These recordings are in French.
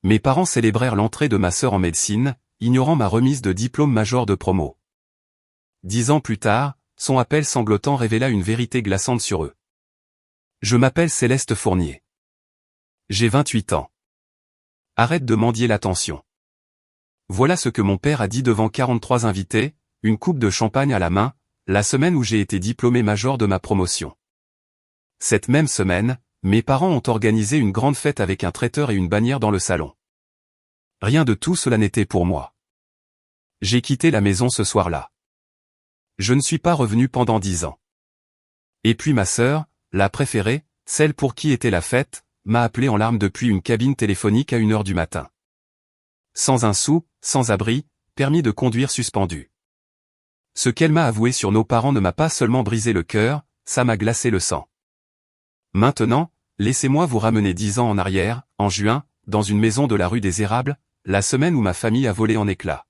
Mes parents célébrèrent l'entrée de ma sœur en médecine, ignorant ma remise de diplôme major de promo. 10 ans plus tard, son appel sanglotant révéla une vérité glaçante sur eux. Je m'appelle Céleste Fournier. J'ai 28 ans. Arrête de mendier l'attention. Voilà ce que mon père a dit devant 43 invités, une coupe de champagne à la main, la semaine où j'ai été diplômé major de ma promotion. Cette même semaine, mes parents ont organisé une grande fête avec un traiteur et une bannière dans le salon. Rien de tout cela n'était pour moi. J'ai quitté la maison ce soir-là. Je ne suis pas revenu pendant 10 ans. Et puis ma sœur, la préférée, celle pour qui était la fête, m'a appelé en larmes depuis une cabine téléphonique à 1h du matin. Sans un sou, sans abri, permis de conduire suspendu. Ce qu'elle m'a avoué sur nos parents ne m'a pas seulement brisé le cœur, ça m'a glacé le sang. Maintenant, laissez-moi vous ramener 10 ans en arrière, en juin, dans une maison de la rue des Érables, la semaine où ma famille a volé en éclats.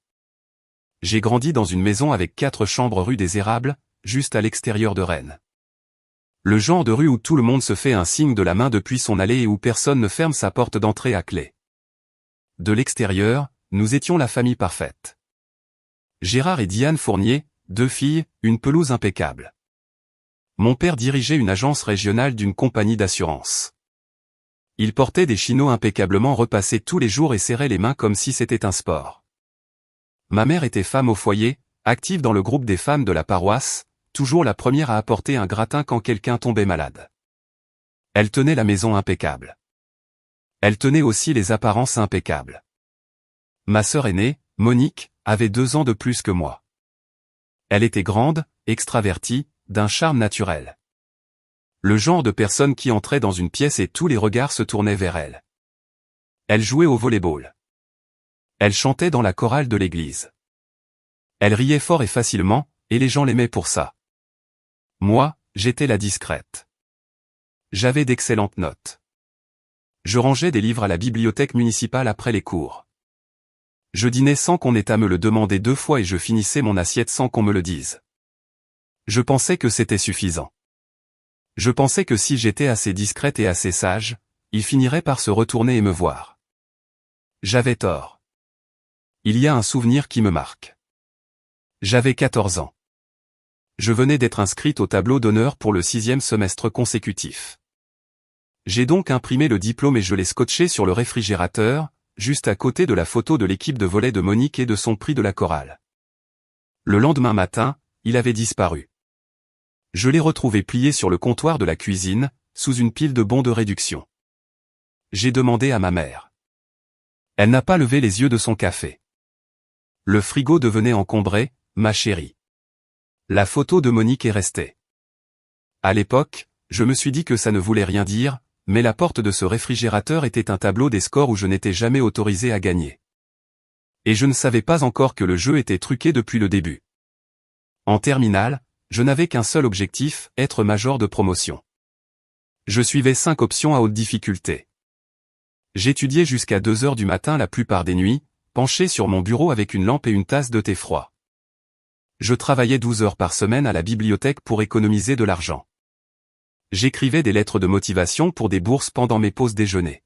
J'ai grandi dans une maison avec 4 chambres rue des Érables, juste à l'extérieur de Rennes. Le genre de rue où tout le monde se fait un signe de la main depuis son allée et où personne ne ferme sa porte d'entrée à clé. De l'extérieur, nous étions la famille parfaite. Gérard et Diane Fournier, 2 filles, une pelouse impeccable. Mon père dirigeait une agence régionale d'une compagnie d'assurance. Il portait des chinos impeccablement repassés tous les jours et serrait les mains comme si c'était un sport. Ma mère était femme au foyer, active dans le groupe des femmes de la paroisse, toujours la première à apporter un gratin quand quelqu'un tombait malade. Elle tenait la maison impeccable. Elle tenait aussi les apparences impeccables. Ma sœur aînée, Monique, avait 2 ans de plus que moi. Elle était grande, extravertie, d'un charme naturel. Le genre de personne qui entrait dans une pièce et tous les regards se tournaient vers elle. Elle jouait au volley-ball. Elle chantait dans la chorale de l'église. Elle riait fort et facilement, et les gens l'aimaient pour ça. Moi, j'étais la discrète. J'avais d'excellentes notes. Je rangeais des livres à la bibliothèque municipale après les cours. Je dînais sans qu'on ait à me le demander 2 fois et je finissais mon assiette sans qu'on me le dise. Je pensais que c'était suffisant. Je pensais que si j'étais assez discrète et assez sage, il finirait par se retourner et me voir. J'avais tort. Il y a un souvenir qui me marque. J'avais 14 ans. Je venais d'être inscrite au tableau d'honneur pour le 6e semestre consécutif. J'ai donc imprimé le diplôme et je l'ai scotché sur le réfrigérateur, juste à côté de la photo de l'équipe de volley de Monique et de son prix de la chorale. Le lendemain matin, il avait disparu. Je l'ai retrouvé plié sur le comptoir de la cuisine, sous une pile de bons de réduction. J'ai demandé à ma mère. Elle n'a pas levé les yeux de son café. Le frigo devenait encombré, ma chérie. La photo de Monique est restée. À l'époque, je me suis dit que ça ne voulait rien dire, mais la porte de ce réfrigérateur était un tableau des scores où je n'étais jamais autorisé à gagner. Et je ne savais pas encore que le jeu était truqué depuis le début. En terminale, je n'avais qu'un seul objectif, être major de promotion. Je suivais 5 options à haute difficulté. J'étudiais jusqu'à 2h du matin la plupart des nuits, penché sur mon bureau avec une lampe et une tasse de thé froid. Je travaillais 12 heures par semaine à la bibliothèque pour économiser de l'argent. J'écrivais des lettres de motivation pour des bourses pendant mes pauses déjeuner.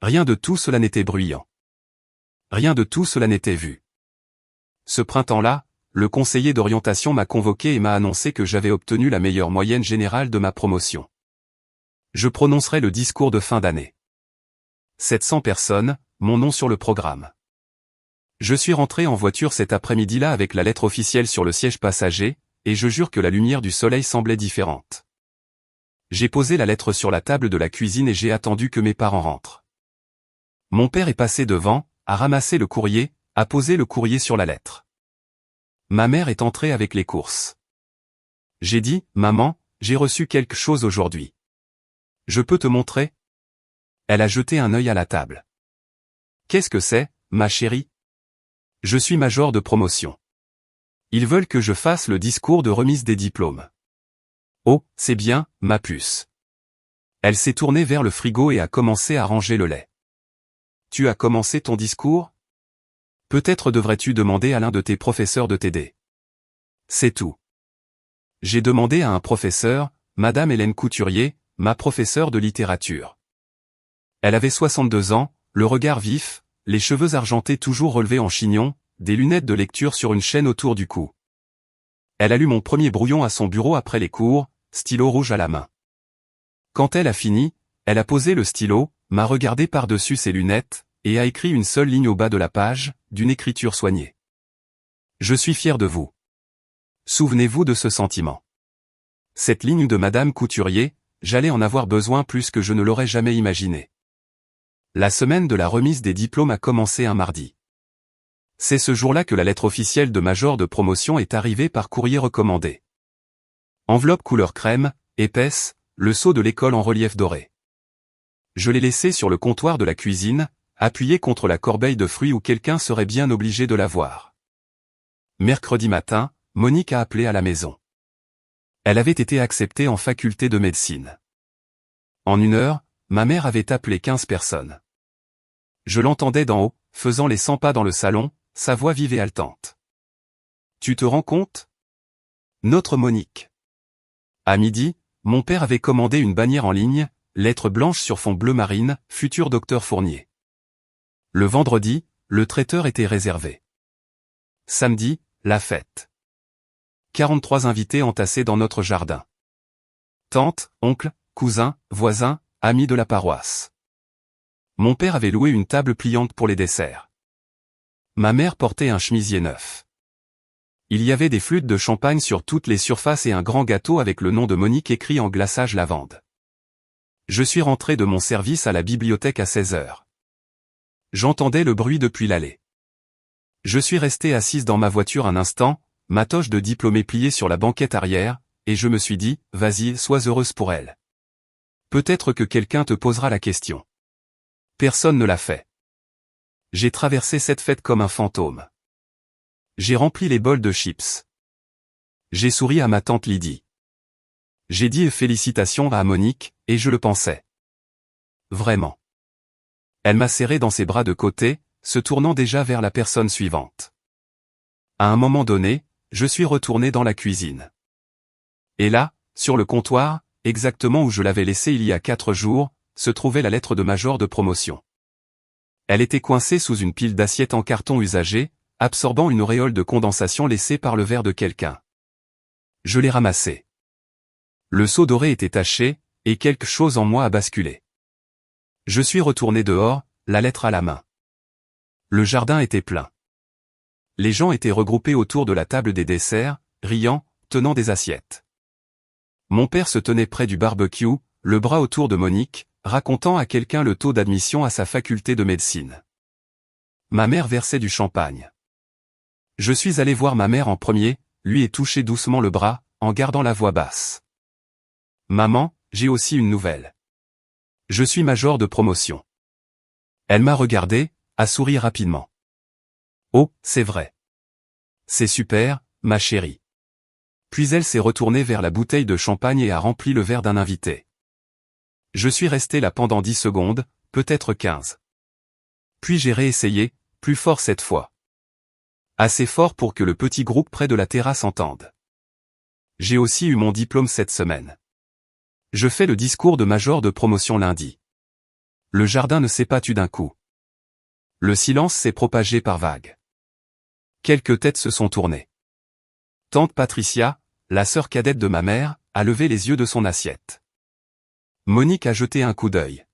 Rien de tout cela n'était bruyant. Rien de tout cela n'était vu. Ce printemps-là, le conseiller d'orientation m'a convoqué et m'a annoncé que j'avais obtenu la meilleure moyenne générale de ma promotion. Je prononcerai le discours de fin d'année. 700 personnes, mon nom sur le programme. Je suis rentré en voiture cet après-midi-là avec la lettre officielle sur le siège passager, et je jure que la lumière du soleil semblait différente. J'ai posé la lettre sur la table de la cuisine et j'ai attendu que mes parents rentrent. Mon père est passé devant, a ramassé le courrier, a posé le courrier sur la lettre. Ma mère est entrée avec les courses. J'ai dit, maman, j'ai reçu quelque chose aujourd'hui. Je peux te montrer? Elle a jeté un œil à la table. Qu'est-ce que c'est, ma chérie? Je suis major de promotion. Ils veulent que je fasse le discours de remise des diplômes. Oh, c'est bien, ma puce. Elle s'est tournée vers le frigo et a commencé à ranger le lait. Tu as commencé ton discours? Peut-être devrais-tu demander à l'un de tes professeurs de t'aider. C'est tout. J'ai demandé à un professeur, Madame Hélène Couturier, ma professeure de littérature. Elle avait 62 ans, le regard vif, les cheveux argentés toujours relevés en chignon, des lunettes de lecture sur une chaîne autour du cou. Elle a lu mon premier brouillon à son bureau après les cours, stylo rouge à la main. Quand elle a fini, elle a posé le stylo, m'a regardé par-dessus ses lunettes, et a écrit une seule ligne au bas de la page, d'une écriture soignée. Je suis fier de vous. Souvenez-vous de ce sentiment. Cette ligne de Madame Couturier, j'allais en avoir besoin plus que je ne l'aurais jamais imaginé. La semaine de la remise des diplômes a commencé un mardi. C'est ce jour-là que la lettre officielle de major de promotion est arrivée par courrier recommandé. Enveloppe couleur crème, épaisse, le sceau de l'école en relief doré. Je l'ai laissé sur le comptoir de la cuisine, appuyé contre la corbeille de fruits où quelqu'un serait bien obligé de la voir. Mercredi matin, Monique a appelé à la maison. Elle avait été acceptée en faculté de médecine. En 1 heure, ma mère avait appelé 15 personnes. Je l'entendais d'en haut, faisant les 100 pas dans le salon, sa voix vive et haletante. Tu te rends compte? Notre Monique. À midi, mon père avait commandé une bannière en ligne, lettre blanche sur fond bleu marine, futur docteur Fournier. Le vendredi, le traiteur était réservé. Samedi, la fête. 43 invités entassés dans notre jardin. Tantes, oncles, cousins, voisins, amis de la paroisse. Mon père avait loué une table pliante pour les desserts. Ma mère portait un chemisier neuf. Il y avait des flûtes de champagne sur toutes les surfaces et un grand gâteau avec le nom de Monique écrit en glaçage lavande. Je suis rentré de mon service à la bibliothèque à 16 heures. J'entendais le bruit depuis l'allée. Je suis resté assise dans ma voiture un instant, ma toche de diplômé pliée sur la banquette arrière, et je me suis dit, vas-y, sois heureuse pour elle. Peut-être que quelqu'un te posera la question. Personne ne l'a fait. J'ai traversé cette fête comme un fantôme. J'ai rempli les bols de chips. J'ai souri à ma tante Lydie. J'ai dit félicitations à Monique, et je le pensais. Vraiment. Elle m'a serré dans ses bras de côté, se tournant déjà vers la personne suivante. À un moment donné, je suis retourné dans la cuisine. Et là, sur le comptoir, exactement où je l'avais laissée il y a 4 jours, se trouvait la lettre de major de promotion. Elle était coincée sous une pile d'assiettes en carton usagé, absorbant une auréole de condensation laissée par le verre de quelqu'un. Je l'ai ramassée. Le seau doré était taché, et quelque chose en moi a basculé. Je suis retourné dehors, la lettre à la main. Le jardin était plein. Les gens étaient regroupés autour de la table des desserts, riant, tenant des assiettes. Mon père se tenait près du barbecue, le bras autour de Monique, racontant à quelqu'un le taux d'admission à sa faculté de médecine. Ma mère versait du champagne. Je suis allé voir ma mère en premier, lui ai touché doucement le bras, en gardant la voix basse. Maman, j'ai aussi une nouvelle. Je suis major de promotion. Elle m'a regardé, a souri rapidement. Oh, c'est vrai. C'est super, ma chérie. Puis elle s'est retournée vers la bouteille de champagne et a rempli le verre d'un invité. Je suis resté là pendant 10 secondes, peut-être 15. Puis j'ai réessayé, plus fort cette fois. Assez fort pour que le petit groupe près de la terrasse entende. J'ai aussi eu mon diplôme cette semaine. Je fais le discours de major de promotion lundi. Le jardin ne s'est pas tu d'un coup. Le silence s'est propagé par vagues. Quelques têtes se sont tournées. Tante Patricia, la sœur cadette de ma mère, a levé les yeux de son assiette. Monique a jeté un coup d'œil.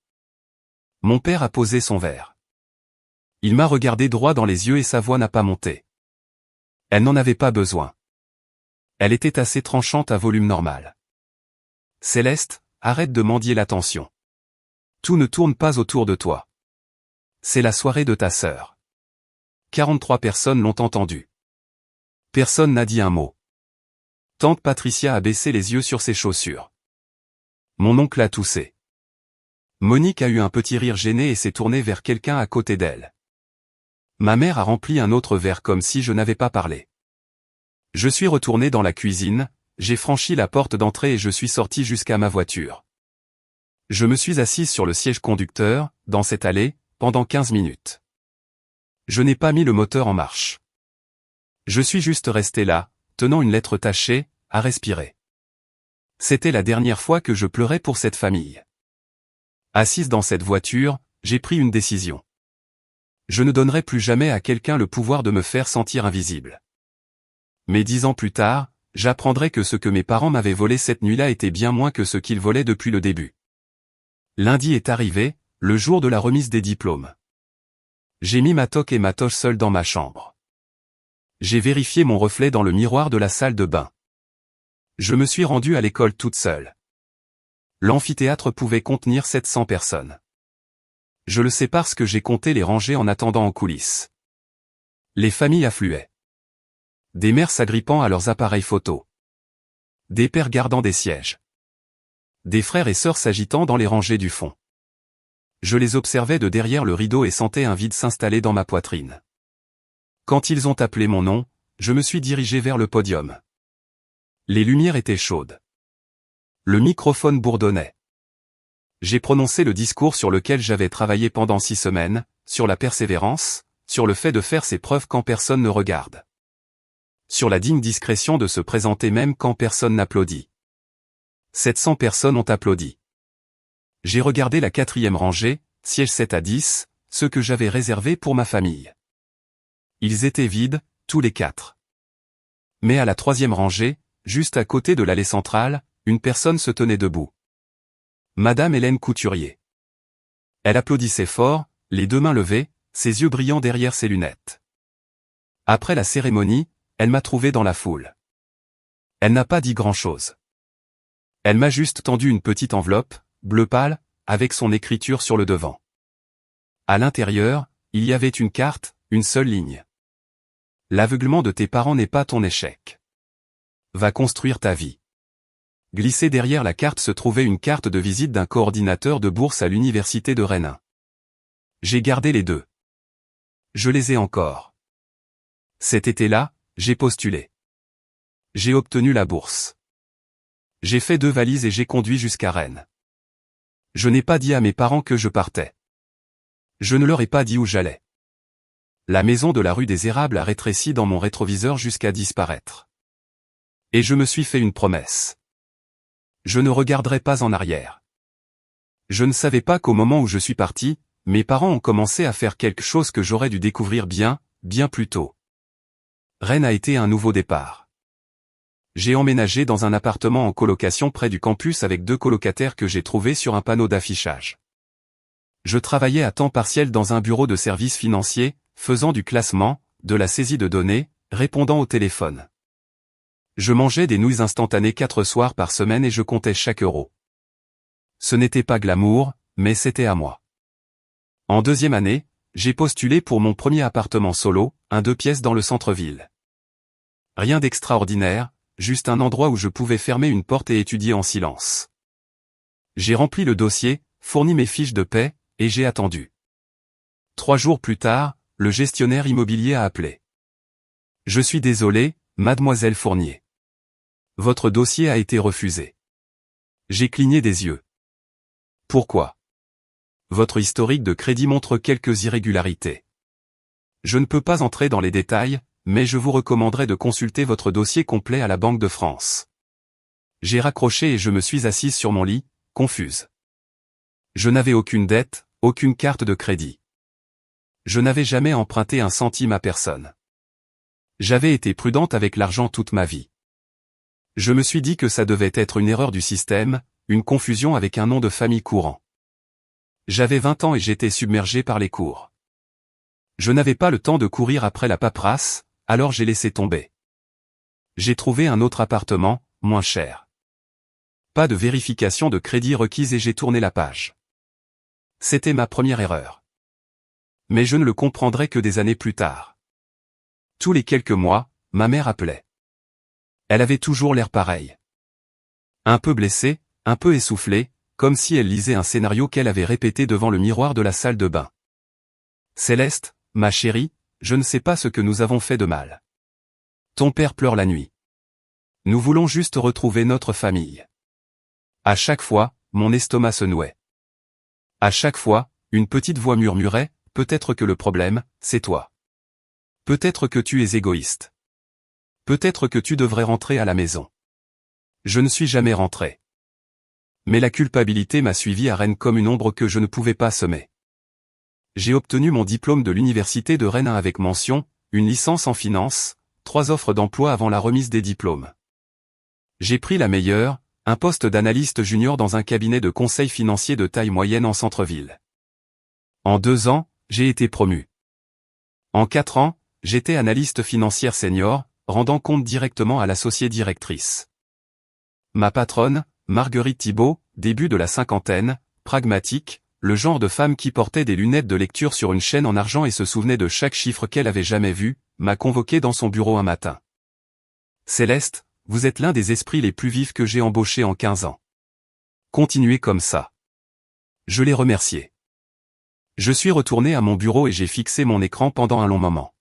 Mon père a posé son verre. Il m'a regardé droit dans les yeux et sa voix n'a pas monté. Elle n'en avait pas besoin. Elle était assez tranchante à volume normal. Céleste, arrête de mendier l'attention. Tout ne tourne pas autour de toi. C'est la soirée de ta sœur. 43 personnes l'ont entendu. Personne n'a dit un mot. Tante Patricia a baissé les yeux sur ses chaussures. Mon oncle a toussé. Monique a eu un petit rire gêné et s'est tournée vers quelqu'un à côté d'elle. Ma mère a rempli un autre verre comme si je n'avais pas parlé. Je suis retourné dans la cuisine, j'ai franchi la porte d'entrée et je suis sorti jusqu'à ma voiture. Je me suis assise sur le siège conducteur, dans cette allée, pendant 15 minutes. Je n'ai pas mis le moteur en marche. Je suis juste resté là, tenant une lettre tachée, à respirer. C'était la dernière fois que je pleurais pour cette famille. Assise dans cette voiture, j'ai pris une décision. Je ne donnerai plus jamais à quelqu'un le pouvoir de me faire sentir invisible. Mais 10 ans plus tard, j'apprendrai que ce que mes parents m'avaient volé cette nuit-là était bien moins que ce qu'ils volaient depuis le début. Lundi est arrivé, le jour de la remise des diplômes. J'ai mis ma toque et ma toche seule dans ma chambre. J'ai vérifié mon reflet dans le miroir de la salle de bain. Je me suis rendu à l'école toute seule. L'amphithéâtre pouvait contenir 700 personnes. Je le sais parce que j'ai compté les rangées en attendant en coulisses. Les familles affluaient. Des mères s'agrippant à leurs appareils photo. Des pères gardant des sièges. Des frères et sœurs s'agitant dans les rangées du fond. Je les observais de derrière le rideau et sentais un vide s'installer dans ma poitrine. Quand ils ont appelé mon nom, je me suis dirigé vers le podium. Les lumières étaient chaudes. Le microphone bourdonnait. J'ai prononcé le discours sur lequel j'avais travaillé pendant 6 semaines, sur la persévérance, sur le fait de faire ses preuves quand personne ne regarde. Sur la digne discrétion de se présenter même quand personne n'applaudit. 700 personnes ont applaudi. J'ai regardé la 4e rangée, siège 7 à 10, ceux que j'avais réservés pour ma famille. Ils étaient vides, tous les 4. Mais à la 3e rangée, juste à côté de l'allée centrale, une personne se tenait debout. Madame Hélène Couturier. Elle applaudissait fort, les 2 mains levées, ses yeux brillants derrière ses lunettes. Après la cérémonie, elle m'a trouvé dans la foule. Elle n'a pas dit grand-chose. Elle m'a juste tendu une petite enveloppe, bleu pâle, avec son écriture sur le devant. À l'intérieur, il y avait une carte, une seule ligne. L'aveuglement de tes parents n'est pas ton échec. Va construire ta vie. Glissée derrière la carte se trouvait une carte de visite d'un coordinateur de bourse à l'université de Rennes. J'ai gardé les 2. Je les ai encore. Cet été-là, j'ai postulé. J'ai obtenu la bourse. J'ai fait 2 valises et j'ai conduit jusqu'à Rennes. Je n'ai pas dit à mes parents que je partais. Je ne leur ai pas dit où j'allais. La maison de la rue des Érables a rétréci dans mon rétroviseur jusqu'à disparaître. Et je me suis fait une promesse. Je ne regarderai pas en arrière. Je ne savais pas qu'au moment où je suis parti, mes parents ont commencé à faire quelque chose que j'aurais dû découvrir bien plus tôt. Rennes a été un nouveau départ. J'ai emménagé dans un appartement en colocation près du campus avec 2 colocataires que j'ai trouvés sur un panneau d'affichage. Je travaillais à temps partiel dans un bureau de services financiers, faisant du classement, de la saisie de données, répondant au téléphone. Je mangeais des nouilles instantanées 4 soirs par semaine et je comptais chaque euro. Ce n'était pas glamour, mais c'était à moi. En 2e année, j'ai postulé pour mon premier appartement solo, un 2 pièces dans le centre-ville. Rien d'extraordinaire, juste un endroit où je pouvais fermer une porte et étudier en silence. J'ai rempli le dossier, fourni mes fiches de paie, et j'ai attendu. 3 jours plus tard, le gestionnaire immobilier a appelé. Je suis désolé, mademoiselle Fournier. Votre dossier a été refusé. J'ai cligné des yeux. Pourquoi? Votre historique de crédit montre quelques irrégularités. Je ne peux pas entrer dans les détails, mais je vous recommanderais de consulter votre dossier complet à la Banque de France. J'ai raccroché et je me suis assise sur mon lit, confuse. Je n'avais aucune dette, aucune carte de crédit. Je n'avais jamais emprunté un centime à personne. J'avais été prudente avec l'argent toute ma vie. Je me suis dit que ça devait être une erreur du système, une confusion avec un nom de famille courant. J'avais 20 ans et j'étais submergé par les cours. Je n'avais pas le temps de courir après la paperasse, alors j'ai laissé tomber. J'ai trouvé un autre appartement, moins cher. Pas de vérification de crédit requise et j'ai tourné la page. C'était ma première erreur. Mais je ne le comprendrai que des années plus tard. Tous les quelques mois, ma mère appelait. Elle avait toujours l'air pareil. Un peu blessée, un peu essoufflée, comme si elle lisait un scénario qu'elle avait répété devant le miroir de la salle de bain. Céleste, ma chérie, je ne sais pas ce que nous avons fait de mal. Ton père pleure la nuit. Nous voulons juste retrouver notre famille. À chaque fois, mon estomac se nouait. À chaque fois, une petite voix murmurait, peut-être que le problème, c'est toi. Peut-être que tu es égoïste. Peut-être que tu devrais rentrer à la maison. Je ne suis jamais rentré. Mais la culpabilité m'a suivi à Rennes comme une ombre que je ne pouvais pas semer. J'ai obtenu mon diplôme de l'université de Rennes avec mention, une licence en finance, 3 offres d'emploi avant la remise des diplômes. J'ai pris la meilleure, un poste d'analyste junior dans un cabinet de conseil financier de taille moyenne en centre-ville. En 2 ans, j'ai été promu. En 4 ans, j'étais analyste financière senior, rendant compte directement à l'associée directrice. Ma patronne, Marguerite Thibault, début de la cinquantaine, pragmatique, le genre de femme qui portait des lunettes de lecture sur une chaîne en argent et se souvenait de chaque chiffre qu'elle avait jamais vu, m'a convoqué dans son bureau un matin. Céleste, vous êtes l'un des esprits les plus vifs que j'ai embauchés en 15 ans. Continuez comme ça. Je l'ai remercié. Je suis retourné à mon bureau et j'ai fixé mon écran pendant un long moment.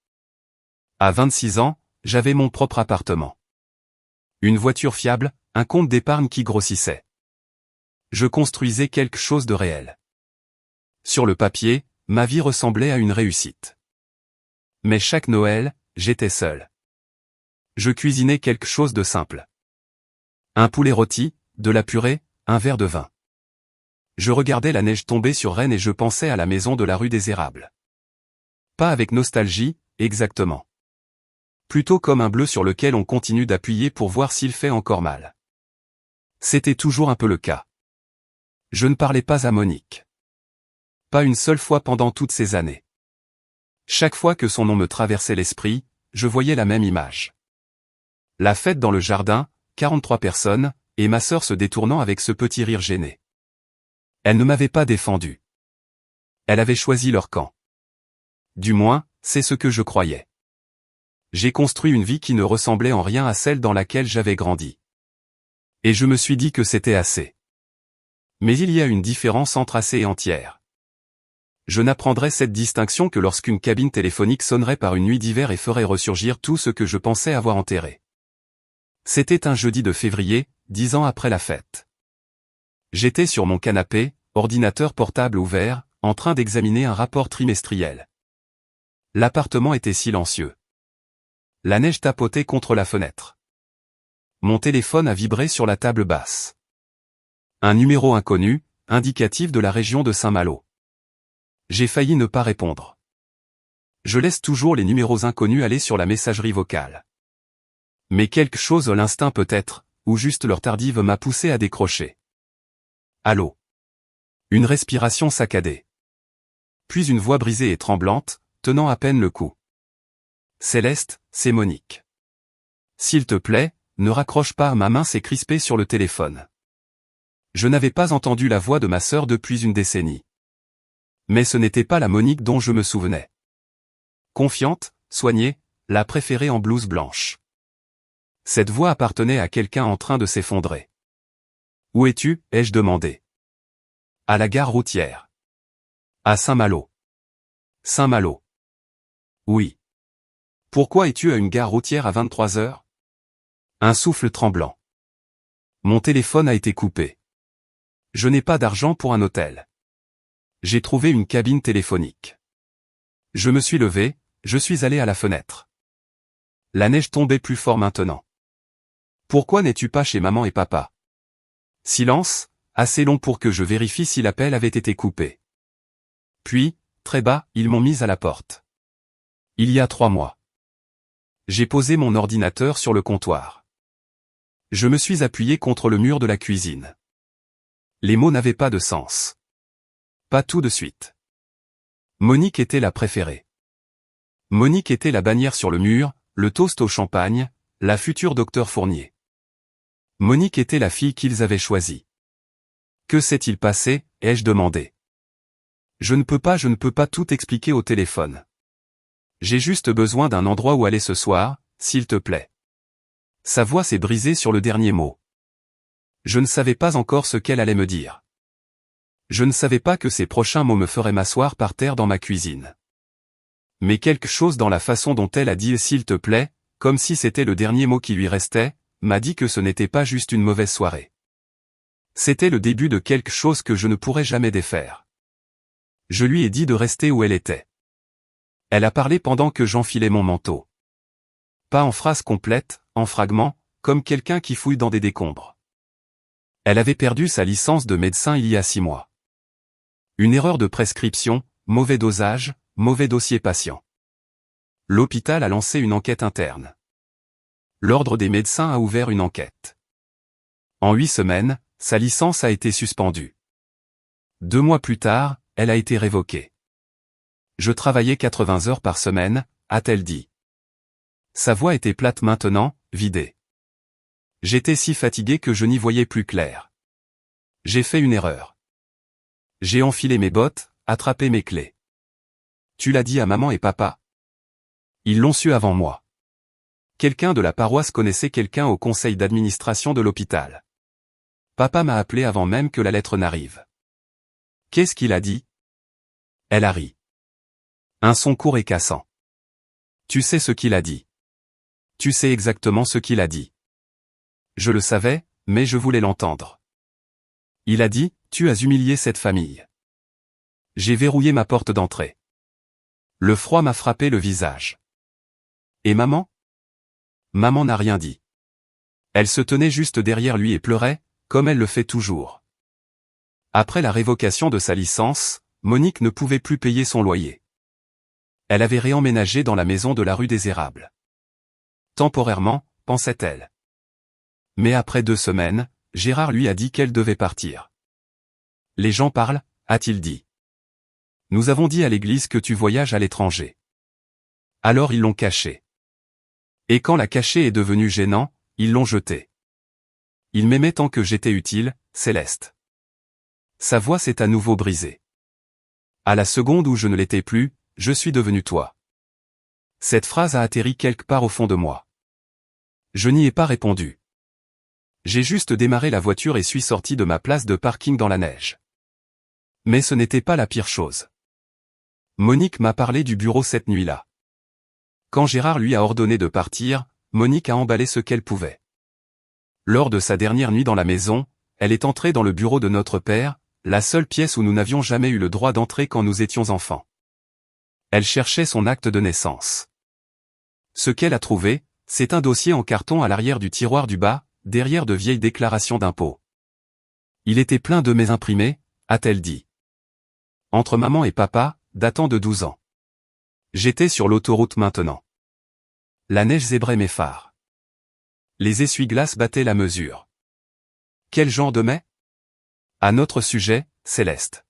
À 26 ans, j'avais mon propre appartement. Une voiture fiable, un compte d'épargne qui grossissait. Je construisais quelque chose de réel. Sur le papier, ma vie ressemblait à une réussite. Mais chaque Noël, j'étais seul. Je cuisinais quelque chose de simple. Un poulet rôti, de la purée, un verre de vin. Je regardais la neige tomber sur Rennes et je pensais à la maison de la rue des Érables. Pas avec nostalgie, exactement. Plutôt comme un bleu sur lequel on continue d'appuyer pour voir s'il fait encore mal. C'était toujours un peu le cas. Je ne parlais pas à Monique. Pas une seule fois pendant toutes ces années. Chaque fois que son nom me traversait l'esprit, je voyais la même image. La fête dans le jardin, 43 personnes, et ma sœur se détournant avec ce petit rire gêné. Elle ne m'avait pas défendu. Elle avait choisi leur camp. Du moins, c'est ce que je croyais. J'ai construit une vie qui ne ressemblait en rien à celle dans laquelle j'avais grandi. Et je me suis dit que c'était assez. Mais il y a une différence entre assez et entière. Je n'apprendrai cette distinction que lorsqu'une cabine téléphonique sonnerait par une nuit d'hiver et ferait ressurgir tout ce que je pensais avoir enterré. C'était un jeudi de février, 10 ans après la fête. J'étais sur mon canapé, ordinateur portable ouvert, en train d'examiner un rapport trimestriel. L'appartement était silencieux. La neige tapotait contre la fenêtre. Mon téléphone a vibré sur la table basse. Un numéro inconnu, indicatif de la région de Saint-Malo. J'ai failli ne pas répondre. Je laisse toujours les numéros inconnus aller sur la messagerie vocale. Mais quelque chose à l'instinct peut-être, ou juste leur tardive m'a poussé à décrocher. Allô. Une respiration saccadée. Puis une voix brisée et tremblante, tenant à peine le coup. Céleste, c'est Monique. S'il te plaît, ne raccroche pas, ma main s'est crispée sur le téléphone. Je n'avais pas entendu la voix de ma sœur depuis une décennie. Mais ce n'était pas la Monique dont je me souvenais. Confiante, soignée, la préférée en blouse blanche. Cette voix appartenait à quelqu'un en train de s'effondrer. Où es-tu, ai-je demandé. À la gare routière. À Saint-Malo. Saint-Malo. Oui. Pourquoi es-tu à une gare routière à 23 heures? Un souffle tremblant. Mon téléphone a été coupé. Je n'ai pas d'argent pour un hôtel. J'ai trouvé une cabine téléphonique. Je me suis levé, je suis allé à la fenêtre. La neige tombait plus fort maintenant. Pourquoi n'es-tu pas chez maman et papa? Silence, assez long pour que je vérifie si l'appel avait été coupé. Puis, très bas, ils m'ont mise à la porte. Il y a 3 mois. J'ai posé mon ordinateur sur le comptoir. Je me suis appuyé contre le mur de la cuisine. Les mots n'avaient pas de sens. Pas tout de suite. Monique était la préférée. Monique était la bannière sur le mur, le toast au champagne, la future docteur Fournier. Monique était la fille qu'ils avaient choisie. Que s'est-il passé, ai-je demandé. Je ne peux pas tout expliquer au téléphone. J'ai juste besoin d'un endroit où aller ce soir, s'il te plaît. Sa voix s'est brisée sur le dernier mot. Je ne savais pas encore ce qu'elle allait me dire. Je ne savais pas que ces prochains mots me feraient m'asseoir par terre dans ma cuisine. Mais quelque chose dans la façon dont elle a dit « s'il te plaît », comme si c'était le dernier mot qui lui restait, m'a dit que ce n'était pas juste une mauvaise soirée. C'était le début de quelque chose que je ne pourrais jamais défaire. Je lui ai dit de rester où elle était. Elle a parlé pendant que j'enfilais mon manteau. Pas en phrase complète, en fragments, comme quelqu'un qui fouille dans des décombres. Elle avait perdu sa licence de médecin il y a 6 mois. Une erreur de prescription, mauvais dosage, mauvais dossier patient. L'hôpital a lancé une enquête interne. L'ordre des médecins a ouvert une enquête. En 8 semaines, sa licence a été suspendue. 2 mois plus tard, elle a été révoquée. Je travaillais 80 heures par semaine, a-t-elle dit. Sa voix était plate maintenant, vidée. J'étais si fatigué que je n'y voyais plus clair. J'ai fait une erreur. J'ai enfilé mes bottes, attrapé mes clés. Tu l'as dit à maman et papa. Ils l'ont su avant moi. Quelqu'un de la paroisse connaissait quelqu'un au conseil d'administration de l'hôpital. Papa m'a appelé avant même que la lettre n'arrive. Qu'est-ce qu'il a dit? Elle a ri. Un son court et cassant. Tu sais ce qu'il a dit. Tu sais exactement ce qu'il a dit. Je le savais, mais je voulais l'entendre. Il a dit, tu as humilié cette famille. J'ai verrouillé ma porte d'entrée. Le froid m'a frappé le visage. Et maman? Maman n'a rien dit. Elle se tenait juste derrière lui et pleurait, comme elle le fait toujours. Après la révocation de sa licence, Monique ne pouvait plus payer son loyer. Elle avait réemménagé dans la maison de la rue des Érables. Temporairement, pensait-elle. Mais après 2 semaines, Gérard lui a dit qu'elle devait partir. Les gens parlent, a-t-il dit. Nous avons dit à l'église que tu voyages à l'étranger. Alors ils l'ont caché. Et quand la caché est devenu gênant, ils l'ont jeté. Il m'aimait tant que j'étais utile, Céleste. Sa voix s'est à nouveau brisée. À la seconde où je ne l'étais plus, je suis devenu toi. Cette phrase a atterri quelque part au fond de moi. Je n'y ai pas répondu. J'ai juste démarré la voiture et suis sorti de ma place de parking dans la neige. Mais ce n'était pas la pire chose. Monique m'a parlé du bureau cette nuit-là. Quand Gérard lui a ordonné de partir, Monique a emballé ce qu'elle pouvait. Lors de sa dernière nuit dans la maison, elle est entrée dans le bureau de notre père, la seule pièce où nous n'avions jamais eu le droit d'entrer quand nous étions enfants. Elle cherchait son acte de naissance. Ce qu'elle a trouvé, c'est un dossier en carton à l'arrière du tiroir du bas, derrière de vieilles déclarations d'impôts. Il était plein de mes imprimés, a-t-elle dit. Entre maman et papa, datant de 12 ans. J'étais sur l'autoroute maintenant. La neige zébrait mes phares. Les essuie-glaces battaient la mesure. Quel genre de mai? À notre sujet, Céleste.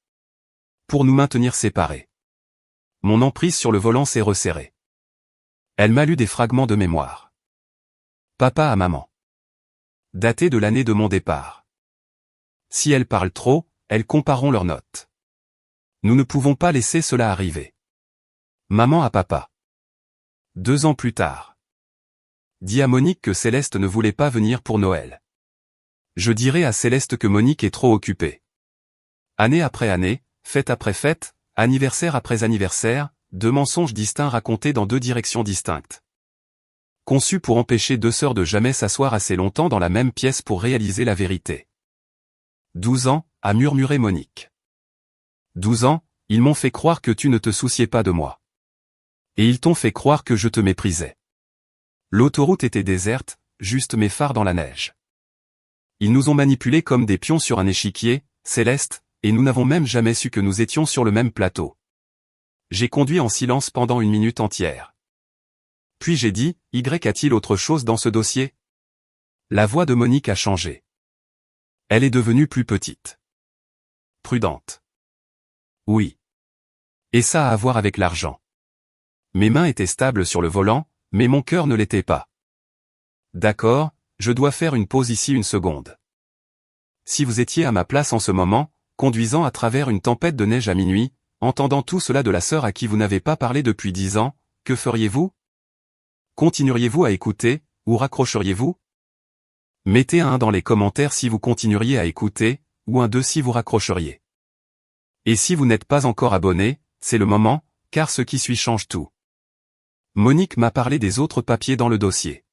Pour nous maintenir séparés. Mon emprise sur le volant s'est resserrée. Elle m'a lu des fragments de mémoire. Papa à maman. Daté de l'année de mon départ. Si elles parlent trop, elles compareront leurs notes. Nous ne pouvons pas laisser cela arriver. Maman à papa. 2 ans plus tard. Dis à Monique que Céleste ne voulait pas venir pour Noël. Je dirai à Céleste que Monique est trop occupée. Année après année, fête après fête, anniversaire après anniversaire, 2 mensonges distincts racontés dans 2 directions distinctes. Conçus pour empêcher 2 sœurs de jamais s'asseoir assez longtemps dans la même pièce pour réaliser la vérité. 12 ans, a murmuré Monique. 12 ans, ils m'ont fait croire que tu ne te souciais pas de moi. Et ils t'ont fait croire que je te méprisais. L'autoroute était déserte, juste mes phares dans la neige. Ils nous ont manipulés comme des pions sur un échiquier, Céleste, et nous n'avons même jamais su que nous étions sur le même plateau. J'ai conduit en silence pendant 1 minute entière. Puis j'ai dit, Y a-t-il autre chose dans ce dossier? La voix de Monique a changé. Elle est devenue plus petite. Prudente. Oui. Et ça a à voir avec l'argent. Mes mains étaient stables sur le volant, mais mon cœur ne l'était pas. D'accord, je dois faire une pause ici 1 seconde. Si vous étiez à ma place en ce moment, conduisant à travers une tempête de neige à minuit, entendant tout cela de la sœur à qui vous n'avez pas parlé depuis 10 ans, que feriez-vous? Continueriez-vous à écouter, ou raccrocheriez-vous? Mettez un 1 dans les commentaires si vous continueriez à écouter, ou un 2 si vous raccrocheriez. Et si vous n'êtes pas encore abonné, c'est le moment, car ce qui suit change tout. Monique m'a parlé des autres papiers dans le dossier.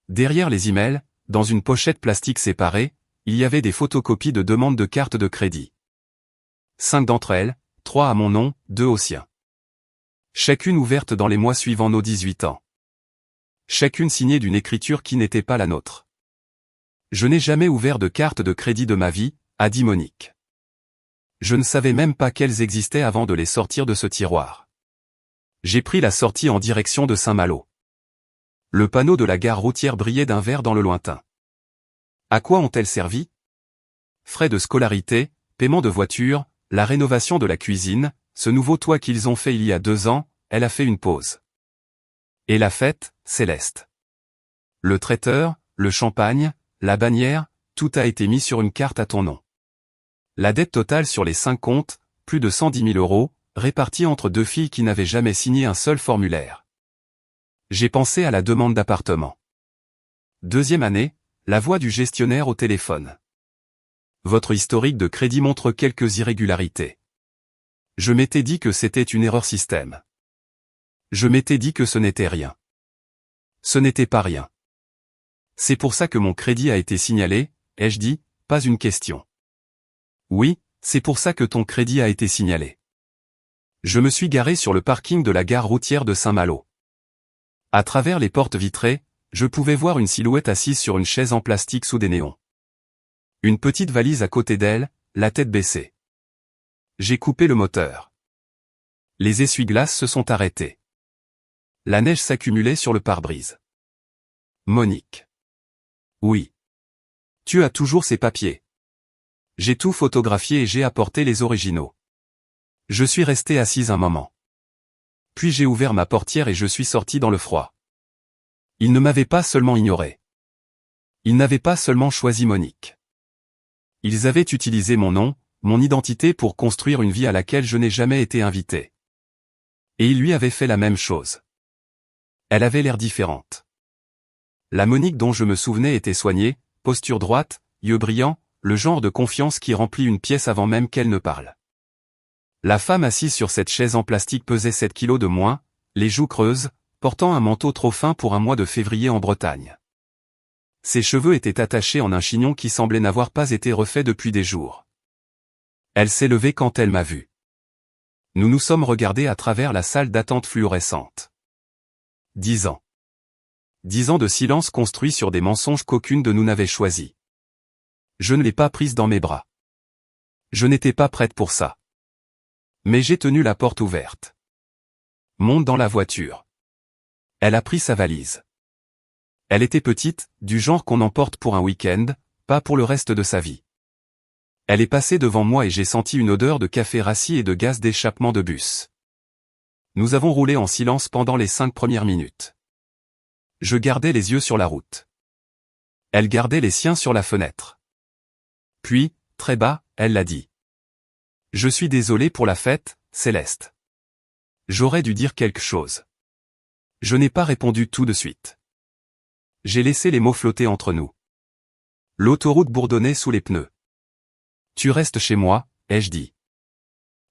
Derrière les emails, dans une pochette plastique séparée, il y avait des photocopies de demandes de cartes de crédit. 5 d'entre elles, 3 à mon nom, 2 au sien. Chacune ouverte dans les mois suivant nos 18 ans. Chacune signée d'une écriture qui n'était pas la nôtre. Je n'ai jamais ouvert de carte de crédit de ma vie, a dit Monique. Je ne savais même pas qu'elles existaient avant de les sortir de ce tiroir. J'ai pris la sortie en direction de Saint-Malo. Le panneau de la gare routière brillait d'un vert dans le lointain. À quoi ont-elles servi? Frais de scolarité, paiement de voiture, la rénovation de la cuisine, ce nouveau toit qu'ils ont fait il y a 2 ans, elle a fait une pause. Et la fête, Céleste. Le traiteur, le champagne, la bannière, tout a été mis sur une carte à ton nom. La dette totale sur les 5 comptes, plus de 110 000 €, répartie entre 2 filles qui n'avaient jamais signé un seul formulaire. J'ai pensé à la demande d'appartement. 2e année, la voix du gestionnaire au téléphone. Votre historique de crédit montre quelques irrégularités. Je m'étais dit que c'était une erreur système. Je m'étais dit que ce n'était rien. Ce n'était pas rien. C'est pour ça que mon crédit a été signalé, ai-je dit, pas une question. Oui, c'est pour ça que ton crédit a été signalé. Je me suis garé sur le parking de la gare routière de Saint-Malo. À travers les portes vitrées, je pouvais voir une silhouette assise sur une chaise en plastique sous des néons. Une petite valise à côté d'elle, la tête baissée. J'ai coupé le moteur. Les essuie-glaces se sont arrêtés. La neige s'accumulait sur le pare-brise. Monique. Oui. Tu as toujours ces papiers. J'ai tout photographié et j'ai apporté les originaux. Je suis resté assise un moment. Puis j'ai ouvert ma portière et je suis sorti dans le froid. Ils ne m'avaient pas seulement ignoré. Ils n'avaient pas seulement choisi Monique. Ils avaient utilisé mon nom, mon identité pour construire une vie à laquelle je n'ai jamais été invité. Et ils lui avaient fait la même chose. Elle avait l'air différente. La Monique dont je me souvenais était soignée, posture droite, yeux brillants, le genre de confiance qui remplit une pièce avant même qu'elle ne parle. La femme assise sur cette chaise en plastique pesait 7 kilos de moins, les joues creuses, portant un manteau trop fin pour un mois de février en Bretagne. Ses cheveux étaient attachés en un chignon qui semblait n'avoir pas été refait depuis des jours. Elle s'est levée quand elle m'a vu. Nous nous sommes regardés à travers la salle d'attente fluorescente. 10 ans. 10 ans de silence construit sur des mensonges qu'aucune de nous n'avait choisis. Je ne l'ai pas prise dans mes bras. Je n'étais pas prête pour ça. Mais j'ai tenu la porte ouverte. Monte dans la voiture. Elle a pris sa valise. Elle était petite, du genre qu'on emporte pour un week-end, pas pour le reste de sa vie. Elle est passée devant moi et j'ai senti une odeur de café rassis et de gaz d'échappement de bus. Nous avons roulé en silence pendant les 5 premières minutes. Je gardais les yeux sur la route. Elle gardait les siens sur la fenêtre. Puis, très bas, elle l'a dit. Je suis désolé pour la fête, Céleste. J'aurais dû dire quelque chose. Je n'ai pas répondu tout de suite. J'ai laissé les mots flotter entre nous. L'autoroute bourdonnait sous les pneus. Tu restes chez moi, ai-je dit.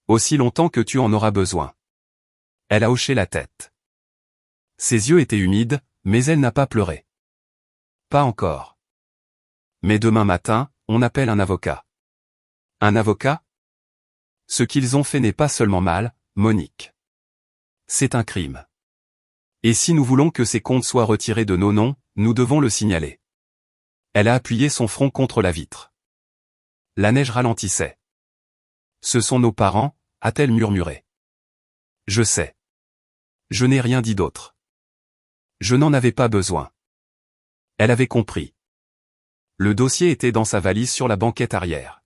Aussi longtemps que tu en auras besoin. Elle a hoché la tête. Ses yeux étaient humides, mais elle n'a pas pleuré. Pas encore. Mais demain matin, on appelle un avocat. Un avocat? Ce qu'ils ont fait n'est pas seulement mal, Monique. C'est un crime. Et si nous voulons que ces comptes soient retirés de nos noms, nous devons le signaler. Elle a appuyé son front contre la vitre. La neige ralentissait. Ce sont nos parents, a-t-elle murmuré. Je sais. Je n'ai rien dit d'autre. Je n'en avais pas besoin. Elle avait compris. Le dossier était dans sa valise sur la banquette arrière.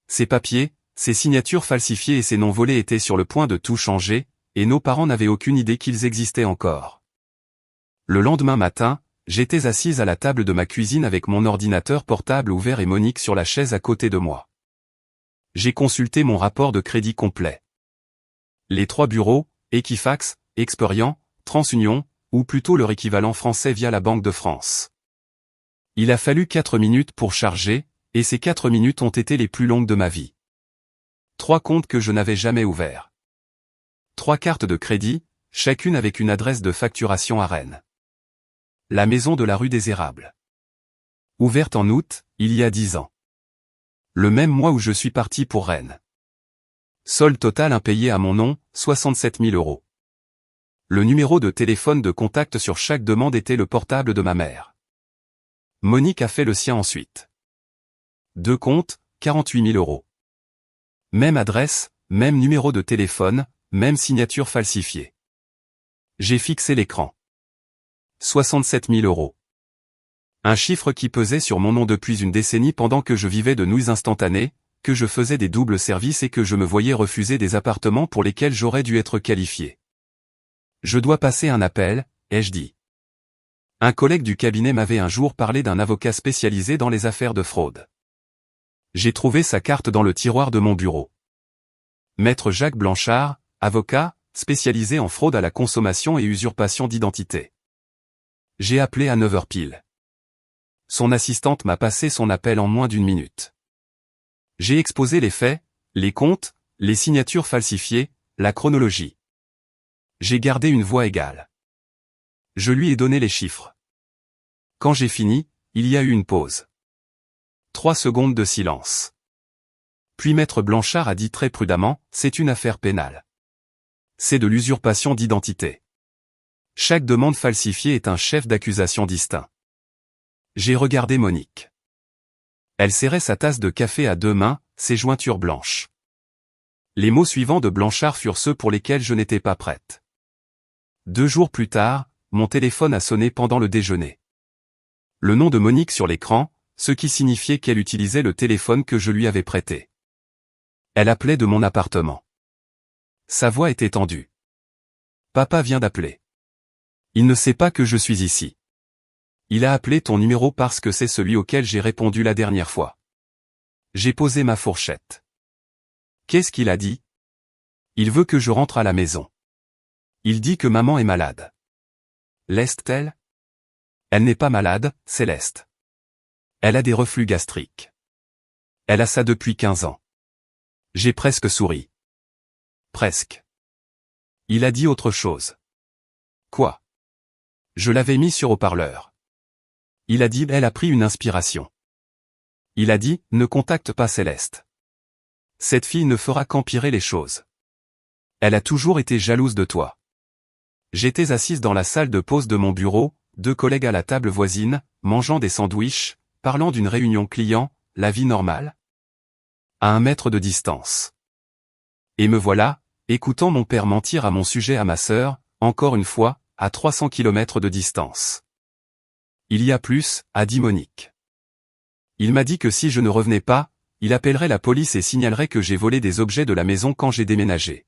Ses papiers, ses signatures falsifiées et ses noms volés étaient sur le point de tout changer, et nos parents n'avaient aucune idée qu'ils existaient encore. Le lendemain matin, j'étais assise à la table de ma cuisine avec mon ordinateur portable ouvert et Monique sur la chaise à côté de moi. J'ai consulté mon rapport de crédit complet. Les 3 bureaux, Equifax, Experian, TransUnion, ou plutôt leur équivalent français via la Banque de France. Il a fallu 4 minutes pour charger, et ces 4 minutes ont été les plus longues de ma vie. 3 comptes que je n'avais jamais ouverts. 3 cartes de crédit, chacune avec une adresse de facturation à Rennes. La maison de la rue des Érables. Ouverte en août, il y a 10 ans. Le même mois où je suis parti pour Rennes. Solde total impayé à mon nom, 67 000 €. Le numéro de téléphone de contact sur chaque demande était le portable de ma mère. Monique a fait le sien ensuite. 2 comptes, 48 000 €. Même adresse, même numéro de téléphone, même signature falsifiée. J'ai fixé l'écran. 67 000 €. Un chiffre qui pesait sur mon nom depuis une décennie pendant que je vivais de nouilles instantanées, que je faisais des doubles services et que je me voyais refuser des appartements pour lesquels j'aurais dû être qualifié. Je dois passer un appel, ai-je dit. Un collègue du cabinet m'avait un jour parlé d'un avocat spécialisé dans les affaires de fraude. J'ai trouvé sa carte dans le tiroir de mon bureau. Maître Jacques Blanchard, avocat, spécialisé en fraude à la consommation et usurpation d'identité. J'ai appelé à 9h pile. Son assistante m'a passé son appel en moins d'1 minute. J'ai exposé les faits, les comptes, les signatures falsifiées, la chronologie. J'ai gardé une voix égale. Je lui ai donné les chiffres. Quand j'ai fini, il y a eu une pause. 3 secondes de silence. Puis Maître Blanchard a dit très prudemment, c'est une affaire pénale. C'est de l'usurpation d'identité. Chaque demande falsifiée est un chef d'accusation distinct. J'ai regardé Monique. Elle serrait sa tasse de café à 2 mains, ses jointures blanches. Les mots suivants de Blanchard furent ceux pour lesquels je n'étais pas prête. 2 jours plus tard, mon téléphone a sonné pendant le déjeuner. Le nom de Monique sur l'écran, ce qui signifiait qu'elle utilisait le téléphone que je lui avais prêté. Elle appelait de mon appartement. Sa voix était tendue. Papa vient d'appeler. Il ne sait pas que je suis ici. Il a appelé ton numéro parce que c'est celui auquel j'ai répondu la dernière fois. J'ai posé ma fourchette. Qu'est-ce qu'il a dit? Il veut que je rentre à la maison. Il dit que maman est malade. L'est-elle? Elle n'est pas malade, Céleste. Elle a des reflux gastriques. Elle a ça depuis 15 ans. J'ai presque souri. Presque. Il a dit autre chose. Quoi? Je l'avais mis sur haut-parleur. Il a dit, elle a pris une inspiration. Il a dit, ne contacte pas Céleste. Cette fille ne fera qu'empirer les choses. Elle a toujours été jalouse de toi. J'étais assise dans la salle de pause de mon bureau, 2 collègues à la table voisine, mangeant des sandwichs, parlant d'une réunion client, la vie normale. À 1 mètre de distance. Et me voilà, écoutant mon père mentir à mon sujet à ma sœur, encore une fois, à 300 km de distance. Il y a plus, a dit Monique. Il m'a dit que si je ne revenais pas, il appellerait la police et signalerait que j'ai volé des objets de la maison quand j'ai déménagé.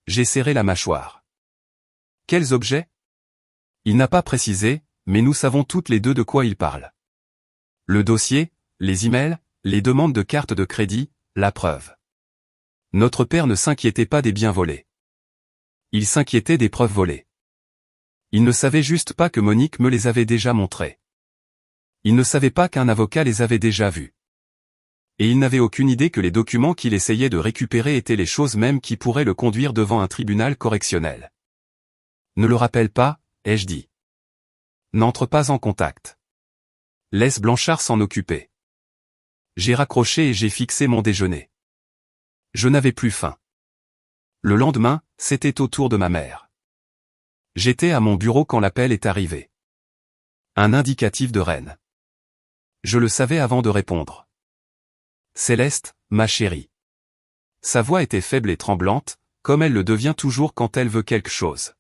J'ai serré la mâchoire. Quels objets? Il n'a pas précisé, mais nous savons toutes les deux de quoi il parle. Le dossier, les emails, les demandes de cartes de crédit, la preuve. Notre père ne s'inquiétait pas des biens volés. Il s'inquiétait des preuves volées. Il ne savait juste pas que Monique me les avait déjà montrées. Il ne savait pas qu'un avocat les avait déjà vus. Et il n'avait aucune idée que les documents qu'il essayait de récupérer étaient les choses mêmes qui pourraient le conduire devant un tribunal correctionnel. Ne le rappelle pas, ai-je dit. N'entre pas en contact. Laisse Blanchard s'en occuper. J'ai raccroché et j'ai fixé mon déjeuner. Je n'avais plus faim. Le lendemain, c'était au tour de ma mère. J'étais à mon bureau quand l'appel est arrivé. Un indicatif de Rennes. Je le savais avant de répondre. Céleste, ma chérie. Sa voix était faible et tremblante, comme elle le devient toujours quand elle veut quelque chose.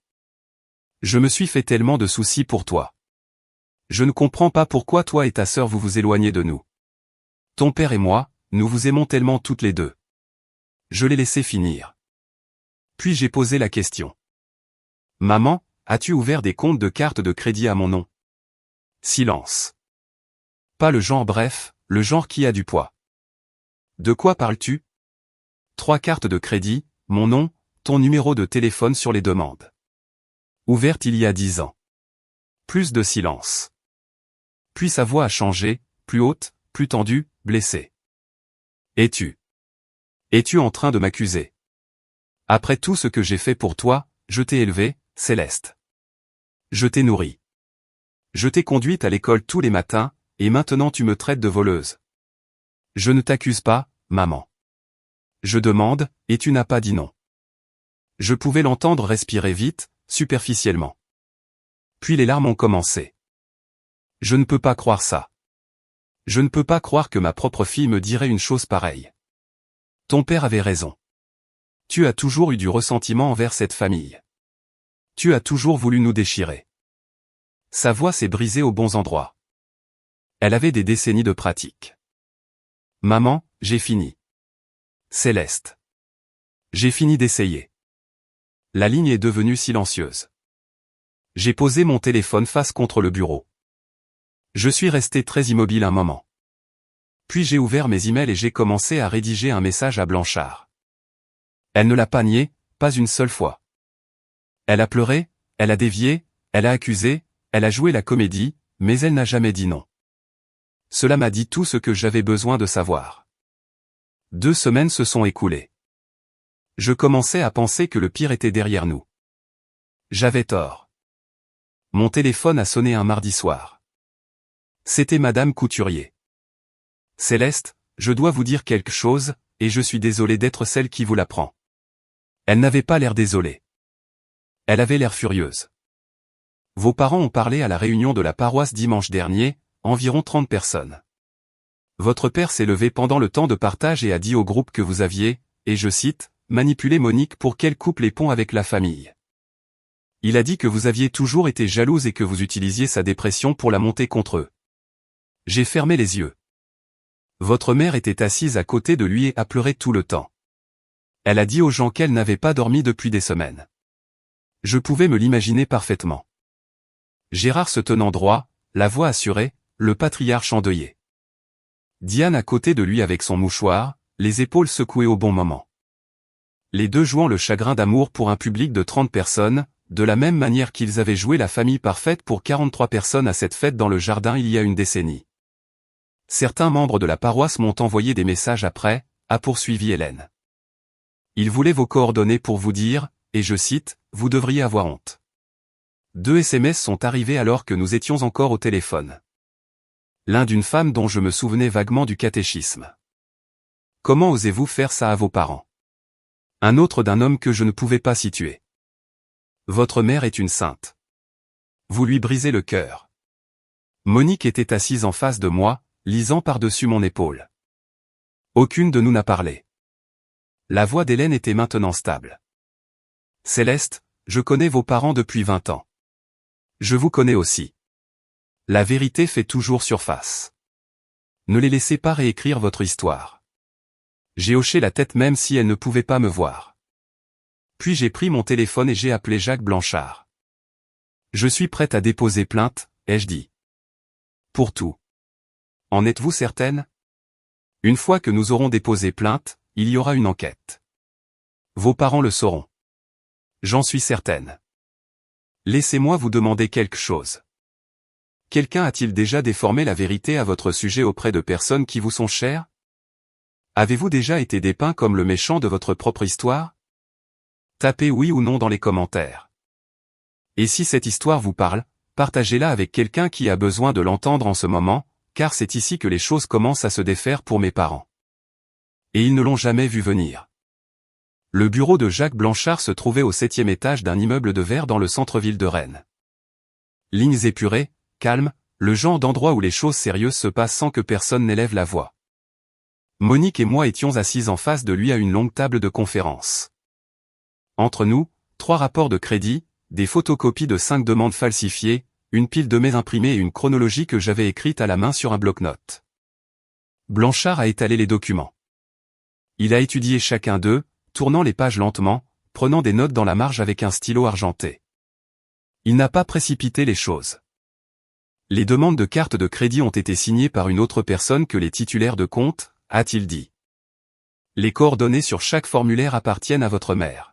Je me suis fait tellement de soucis pour toi. Je ne comprends pas pourquoi toi et ta sœur vous vous éloignez de nous. Ton père et moi, nous vous aimons tellement toutes les deux. Je l'ai laissé finir. Puis j'ai posé la question. Maman, as-tu ouvert des comptes de cartes de crédit à mon nom? Silence. Pas le genre bref, le genre qui a du poids. De quoi parles-tu? 3 cartes de crédit, mon nom, ton numéro de téléphone sur les demandes. Ouvertes il y a 10 ans. Plus de silence. Puis sa voix a changé, plus haute, plus tendue, blessée. Es-tu en train de m'accuser? Après tout ce que j'ai fait pour toi, je t'ai élevé, Céleste. Je t'ai nourri. Je t'ai conduite à l'école tous les matins, et maintenant tu me traites de voleuse. Je ne t'accuse pas, maman. Je demande, et tu n'as pas dit non. Je pouvais l'entendre respirer vite, superficiellement. Puis les larmes ont commencé. Je ne peux pas croire ça. Je ne peux pas croire que ma propre fille me dirait une chose pareille. Ton père avait raison. Tu as toujours eu du ressentiment envers cette famille. Tu as toujours voulu nous déchirer. Sa voix s'est brisée aux bons endroits. Elle avait des décennies de pratique. Maman, j'ai fini. Céleste. J'ai fini d'essayer. La ligne est devenue silencieuse. J'ai posé mon téléphone face contre le bureau. Je suis resté très immobile un moment. Puis j'ai ouvert mes emails et j'ai commencé à rédiger un message à Blanchard. Elle ne l'a pas nié, pas une seule fois. Elle a pleuré, elle a dévié, elle a accusé, elle a joué la comédie, mais elle n'a jamais dit non. Cela m'a dit tout ce que j'avais besoin de savoir. 2 semaines se sont écoulées. Je commençais à penser que le pire était derrière nous. J'avais tort. Mon téléphone a sonné un mardi soir. C'était Madame Couturier. Céleste, je dois vous dire quelque chose, et je suis désolé d'être celle qui vous l'apprend. Elle n'avait pas l'air désolée. Elle avait l'air furieuse. Vos parents ont parlé à la réunion de la paroisse dimanche dernier, environ 30 personnes. Votre père s'est levé pendant le temps de partage et a dit au groupe que vous aviez, et je cite, manipulé Monique pour qu'elle coupe les ponts avec la famille. Il a dit que vous aviez toujours été jalouse et que vous utilisiez sa dépression pour la monter contre eux. J'ai fermé les yeux. Votre mère était assise à côté de lui et a pleuré tout le temps. Elle a dit aux gens qu'elle n'avait pas dormi depuis des semaines. Je pouvais me l'imaginer parfaitement. Gérard se tenant droit, la voix assurée, le patriarche endeuillé. Diane à côté de lui avec son mouchoir, les épaules secouées au bon moment. Les deux jouant le chagrin d'amour pour un public de 30 personnes, de la même manière qu'ils avaient joué la famille parfaite pour 43 personnes à cette fête dans le jardin il y a une décennie. Certains membres de la paroisse m'ont envoyé des messages après, a poursuivi Hélène. Ils voulaient vos coordonnées pour vous dire, et je cite, vous devriez avoir honte. 2 SMS sont arrivés alors que nous étions encore au téléphone. L'un d'une femme dont je me souvenais vaguement du catéchisme. Comment osez-vous faire ça à vos parents? Un autre d'un homme que je ne pouvais pas situer. Votre mère est une sainte. Vous lui brisez le cœur. Monique était assise en face de moi, lisant par-dessus mon épaule. Aucune de nous n'a parlé. La voix d'Hélène était maintenant stable. Céleste, je connais vos parents depuis 20 ans. Je vous connais aussi. La vérité fait toujours surface. Ne les laissez pas réécrire votre histoire. J'ai hoché la tête même si elle ne pouvait pas me voir. Puis j'ai pris mon téléphone et j'ai appelé Jacques Blanchard. Je suis prête à déposer plainte, ai-je dit. Pour tout. En êtes-vous certaine? Une fois que nous aurons déposé plainte, il y aura une enquête. Vos parents le sauront. J'en suis certaine. Laissez-moi vous demander quelque chose. Quelqu'un a-t-il déjà déformé la vérité à votre sujet auprès de personnes qui vous sont chères? Avez-vous déjà été dépeint comme le méchant de votre propre histoire? Tapez oui ou non dans les commentaires. Et si cette histoire vous parle, partagez-la avec quelqu'un qui a besoin de l'entendre en ce moment, car c'est ici que les choses commencent à se défaire pour mes parents. Et ils ne l'ont jamais vu venir. Le bureau de Jacques Blanchard se trouvait au 7e étage d'un immeuble de verre dans le centre-ville de Rennes. Lignes épurées, calmes, le genre d'endroit où les choses sérieuses se passent sans que personne n'élève la voix. Monique et moi étions assises en face de lui à une longue table de conférence. Entre nous, 3 rapports de crédit, des photocopies de 5 demandes falsifiées, une pile de mails imprimés et une chronologie que j'avais écrite à la main sur un bloc-notes. Blanchard a étalé les documents. Il a étudié chacun d'eux, tournant les pages lentement, prenant des notes dans la marge avec un stylo argenté. Il n'a pas précipité les choses. Les demandes de cartes de crédit ont été signées par une autre personne que les titulaires de compte, a-t-il dit. Les coordonnées sur chaque formulaire appartiennent à votre mère.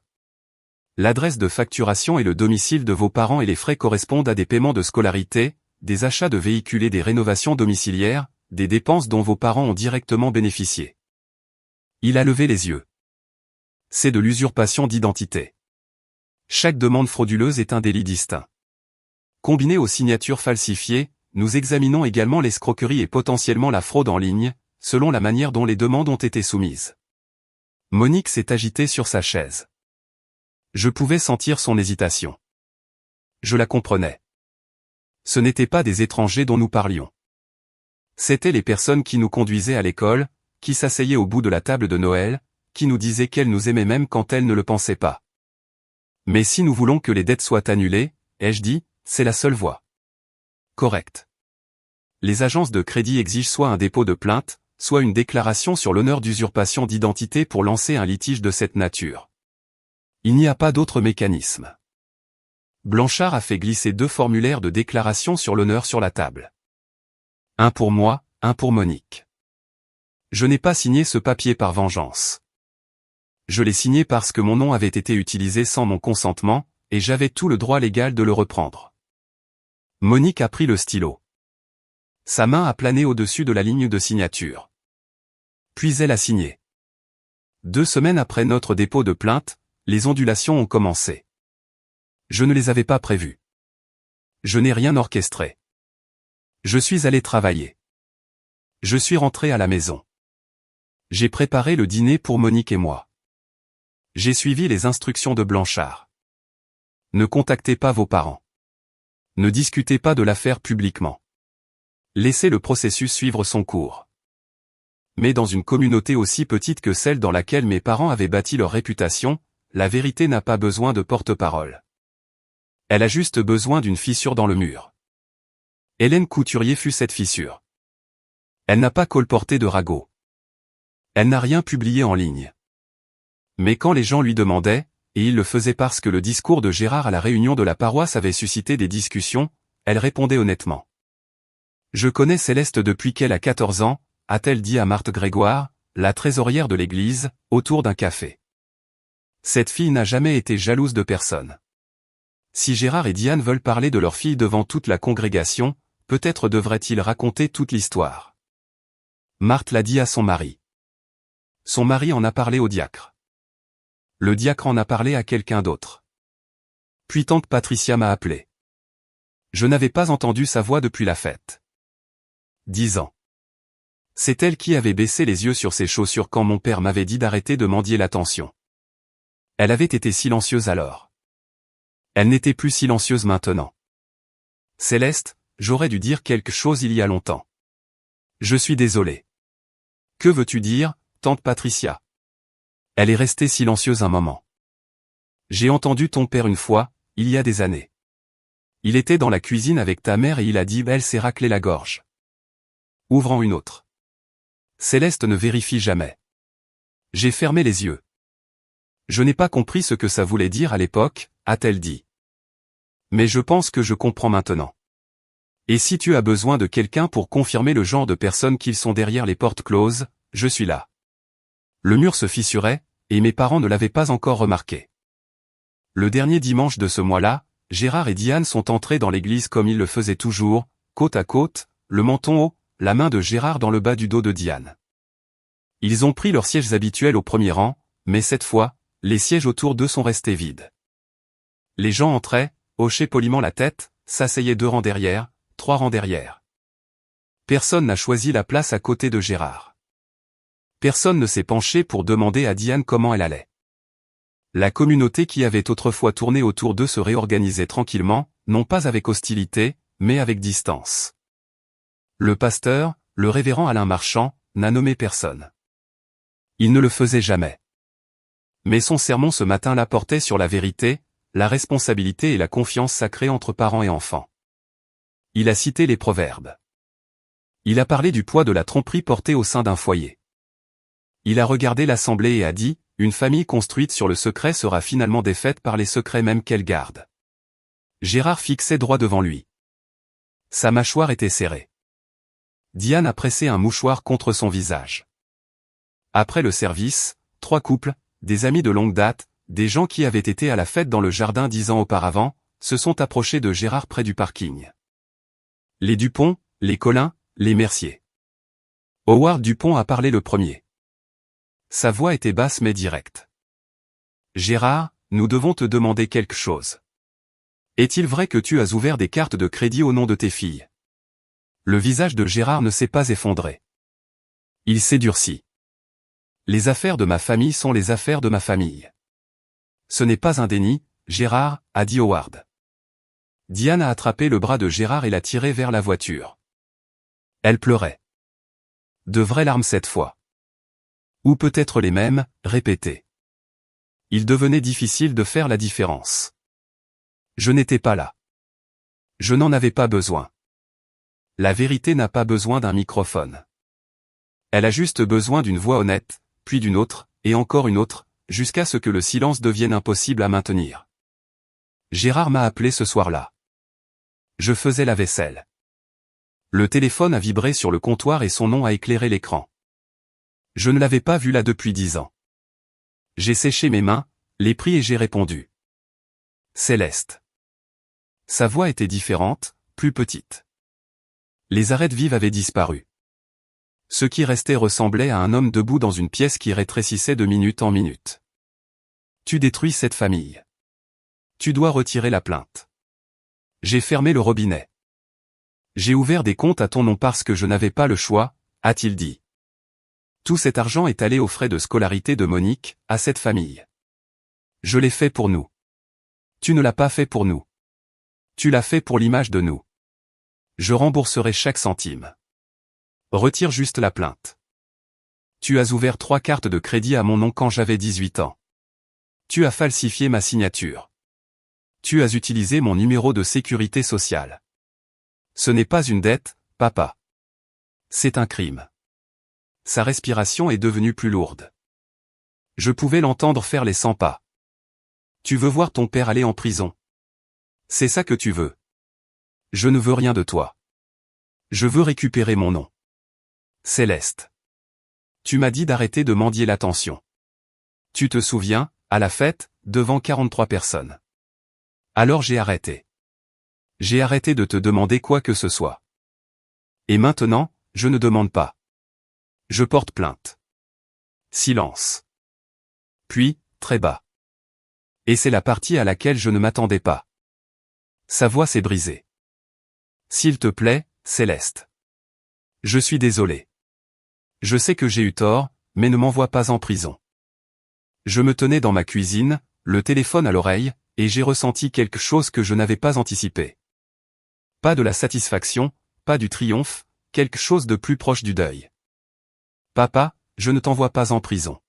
L'adresse de facturation et le domicile de vos parents et les frais correspondent à des paiements de scolarité, des achats de véhicules et des rénovations domiciliaires, des dépenses dont vos parents ont directement bénéficié. Il a levé les yeux. C'est de l'usurpation d'identité. Chaque demande frauduleuse est un délit distinct. Combiné aux signatures falsifiées, nous examinons également l'escroquerie et potentiellement la fraude en ligne, selon la manière dont les demandes ont été soumises. Monique s'est agitée sur sa chaise. Je pouvais sentir son hésitation. Je la comprenais. Ce n'étaient pas des étrangers dont nous parlions. C'étaient les personnes qui nous conduisaient à l'école, qui s'asseyaient au bout de la table de Noël, qui nous disait qu'elle nous aimait même quand elle ne le pensait pas. Mais si nous voulons que les dettes soient annulées, ai-je dit, c'est la seule voie. Correct. Les agences de crédit exigent soit un dépôt de plainte, soit une déclaration sur l'honneur d'usurpation d'identité pour lancer un litige de cette nature. Il n'y a pas d'autre mécanisme. Blanchard a fait glisser 2 formulaires de déclaration sur l'honneur sur la table. Un pour moi, un pour Monique. Je n'ai pas signé ce papier par vengeance. Je l'ai signé parce que mon nom avait été utilisé sans mon consentement, et j'avais tout le droit légal de le reprendre. Monique a pris le stylo. Sa main a plané au-dessus de la ligne de signature. Puis elle a signé. 2 semaines après notre dépôt de plainte, les ondulations ont commencé. Je ne les avais pas prévues. Je n'ai rien orchestré. Je suis allé travailler. Je suis rentré à la maison. J'ai préparé le dîner pour Monique et moi. J'ai suivi les instructions de Blanchard. Ne contactez pas vos parents. Ne discutez pas de l'affaire publiquement. Laissez le processus suivre son cours. Mais dans une communauté aussi petite que celle dans laquelle mes parents avaient bâti leur réputation, la vérité n'a pas besoin de porte-parole. Elle a juste besoin d'une fissure dans le mur. Hélène Couturier fut cette fissure. Elle n'a pas colporté de ragots. Elle n'a rien publié en ligne. Mais quand les gens lui demandaient, et il le faisait parce que le discours de Gérard à la réunion de la paroisse avait suscité des discussions, elle répondait honnêtement. « Je connais Céleste depuis qu'elle a 14 ans, a-t-elle dit à Marthe Grégoire, la trésorière de l'église, autour d'un café. Cette fille n'a jamais été jalouse de personne. Si Gérard et Diane veulent parler de leur fille devant toute la congrégation, peut-être devraient-ils raconter toute l'histoire. » Marthe l'a dit à son mari. Son mari en a parlé au diacre. Le diacre en a parlé à quelqu'un d'autre. Puis tante Patricia m'a appelé. Je n'avais pas entendu sa voix depuis la fête. 10 ans. C'est elle qui avait baissé les yeux sur ses chaussures quand mon père m'avait dit d'arrêter de mendier l'attention. Elle avait été silencieuse alors. Elle n'était plus silencieuse maintenant. Céleste, j'aurais dû dire quelque chose il y a longtemps. Je suis désolé. Que veux-tu dire, tante Patricia? Elle est restée silencieuse un moment. J'ai entendu ton père une fois, il y a des années. Il était dans la cuisine avec ta mère et il a dit « Elle s'est raclée la gorge ». Ouvrant une autre. Céleste ne vérifie jamais. J'ai fermé les yeux. Je n'ai pas compris ce que ça voulait dire à l'époque, a-t-elle dit. Mais je pense que je comprends maintenant. Et si tu as besoin de quelqu'un pour confirmer le genre de personnes qu'ils sont derrière les portes closes, je suis là. Le mur se fissurait, et mes parents ne l'avaient pas encore remarqué. Le dernier dimanche de ce mois-là, Gérard et Diane sont entrés dans l'église comme ils le faisaient toujours, côte à côte, le menton haut, la main de Gérard dans le bas du dos de Diane. Ils ont pris leurs sièges habituels au premier rang, mais cette fois, les sièges autour d'eux sont restés vides. Les gens entraient, hochaient poliment la tête, s'asseyaient 2 rangs derrière, 3 rangs derrière. Personne n'a choisi la place à côté de Gérard. Personne ne s'est penché pour demander à Diane comment elle allait. La communauté qui avait autrefois tourné autour d'eux se réorganisait tranquillement, non pas avec hostilité, mais avec distance. Le pasteur, le révérend Alain Marchand, n'a nommé personne. Il ne le faisait jamais. Mais son sermon ce matin-là portait sur la vérité, la responsabilité et la confiance sacrée entre parents et enfants. Il a cité les proverbes. Il a parlé du poids de la tromperie portée au sein d'un foyer. Il a regardé l'assemblée et a dit, une famille construite sur le secret sera finalement défaite par les secrets même qu'elle garde. Gérard fixait droit devant lui. Sa mâchoire était serrée. Diane a pressé un mouchoir contre son visage. Après le service, 3 couples, des amis de longue date, des gens qui avaient été à la fête dans le jardin 10 ans auparavant, se sont approchés de Gérard près du parking. Les Dupont, les Collin, les Mercier. Howard Dupont a parlé le premier. Sa voix était basse mais directe. Gérard, nous devons te demander quelque chose. Est-il vrai que tu as ouvert des cartes de crédit au nom de tes filles? Le visage de Gérard ne s'est pas effondré. Il s'est durci. Les affaires de ma famille sont les affaires de ma famille. Ce n'est pas un déni, Gérard, a dit Howard. Diane a attrapé le bras de Gérard et l'a tiré vers la voiture. Elle pleurait. De vraies larmes cette fois. Ou peut-être les mêmes, répétés. Il devenait difficile de faire la différence. Je n'étais pas là. Je n'en avais pas besoin. La vérité n'a pas besoin d'un microphone. Elle a juste besoin d'une voix honnête, puis d'une autre, et encore une autre, jusqu'à ce que le silence devienne impossible à maintenir. Gérard m'a appelé ce soir-là. Je faisais la vaisselle. Le téléphone a vibré sur le comptoir et son nom a éclairé l'écran. Je ne l'avais pas vu là depuis 10 ans. J'ai séché mes mains, l'ai pris et j'ai répondu. Céleste. Sa voix était différente, plus petite. Les arêtes vives avaient disparu. Ce qui restait ressemblait à un homme debout dans une pièce qui rétrécissait de minute en minute. Tu détruis cette famille. Tu dois retirer la plainte. J'ai fermé le robinet. J'ai ouvert des comptes à ton nom parce que je n'avais pas le choix, a-t-il dit. Tout cet argent est allé aux frais de scolarité de Monique, à cette famille. Je l'ai fait pour nous. Tu ne l'as pas fait pour nous. Tu l'as fait pour l'image de nous. Je rembourserai chaque centime. Retire juste la plainte. Tu as ouvert 3 cartes de crédit à mon nom quand j'avais 18 ans. Tu as falsifié ma signature. Tu as utilisé mon numéro de sécurité sociale. Ce n'est pas une dette, papa. C'est un crime. Sa respiration est devenue plus lourde. Je pouvais l'entendre faire les 100 pas. Tu veux voir ton père aller en prison. C'est ça que tu veux. Je ne veux rien de toi. Je veux récupérer mon nom. Céleste. Tu m'as dit d'arrêter de mendier l'attention. Tu te souviens, à la fête, devant 43 personnes. Alors j'ai arrêté. J'ai arrêté de te demander quoi que ce soit. Et maintenant, je ne demande pas. Je porte plainte. Silence. Puis, très bas. Et c'est la partie à laquelle je ne m'attendais pas. Sa voix s'est brisée. S'il te plaît, Céleste. Je suis désolé. Je sais que j'ai eu tort, mais ne m'envoie pas en prison. Je me tenais dans ma cuisine, le téléphone à l'oreille, et j'ai ressenti quelque chose que je n'avais pas anticipé. Pas de la satisfaction, pas du triomphe, quelque chose de plus proche du deuil. Papa, je ne t'envoie pas en prison.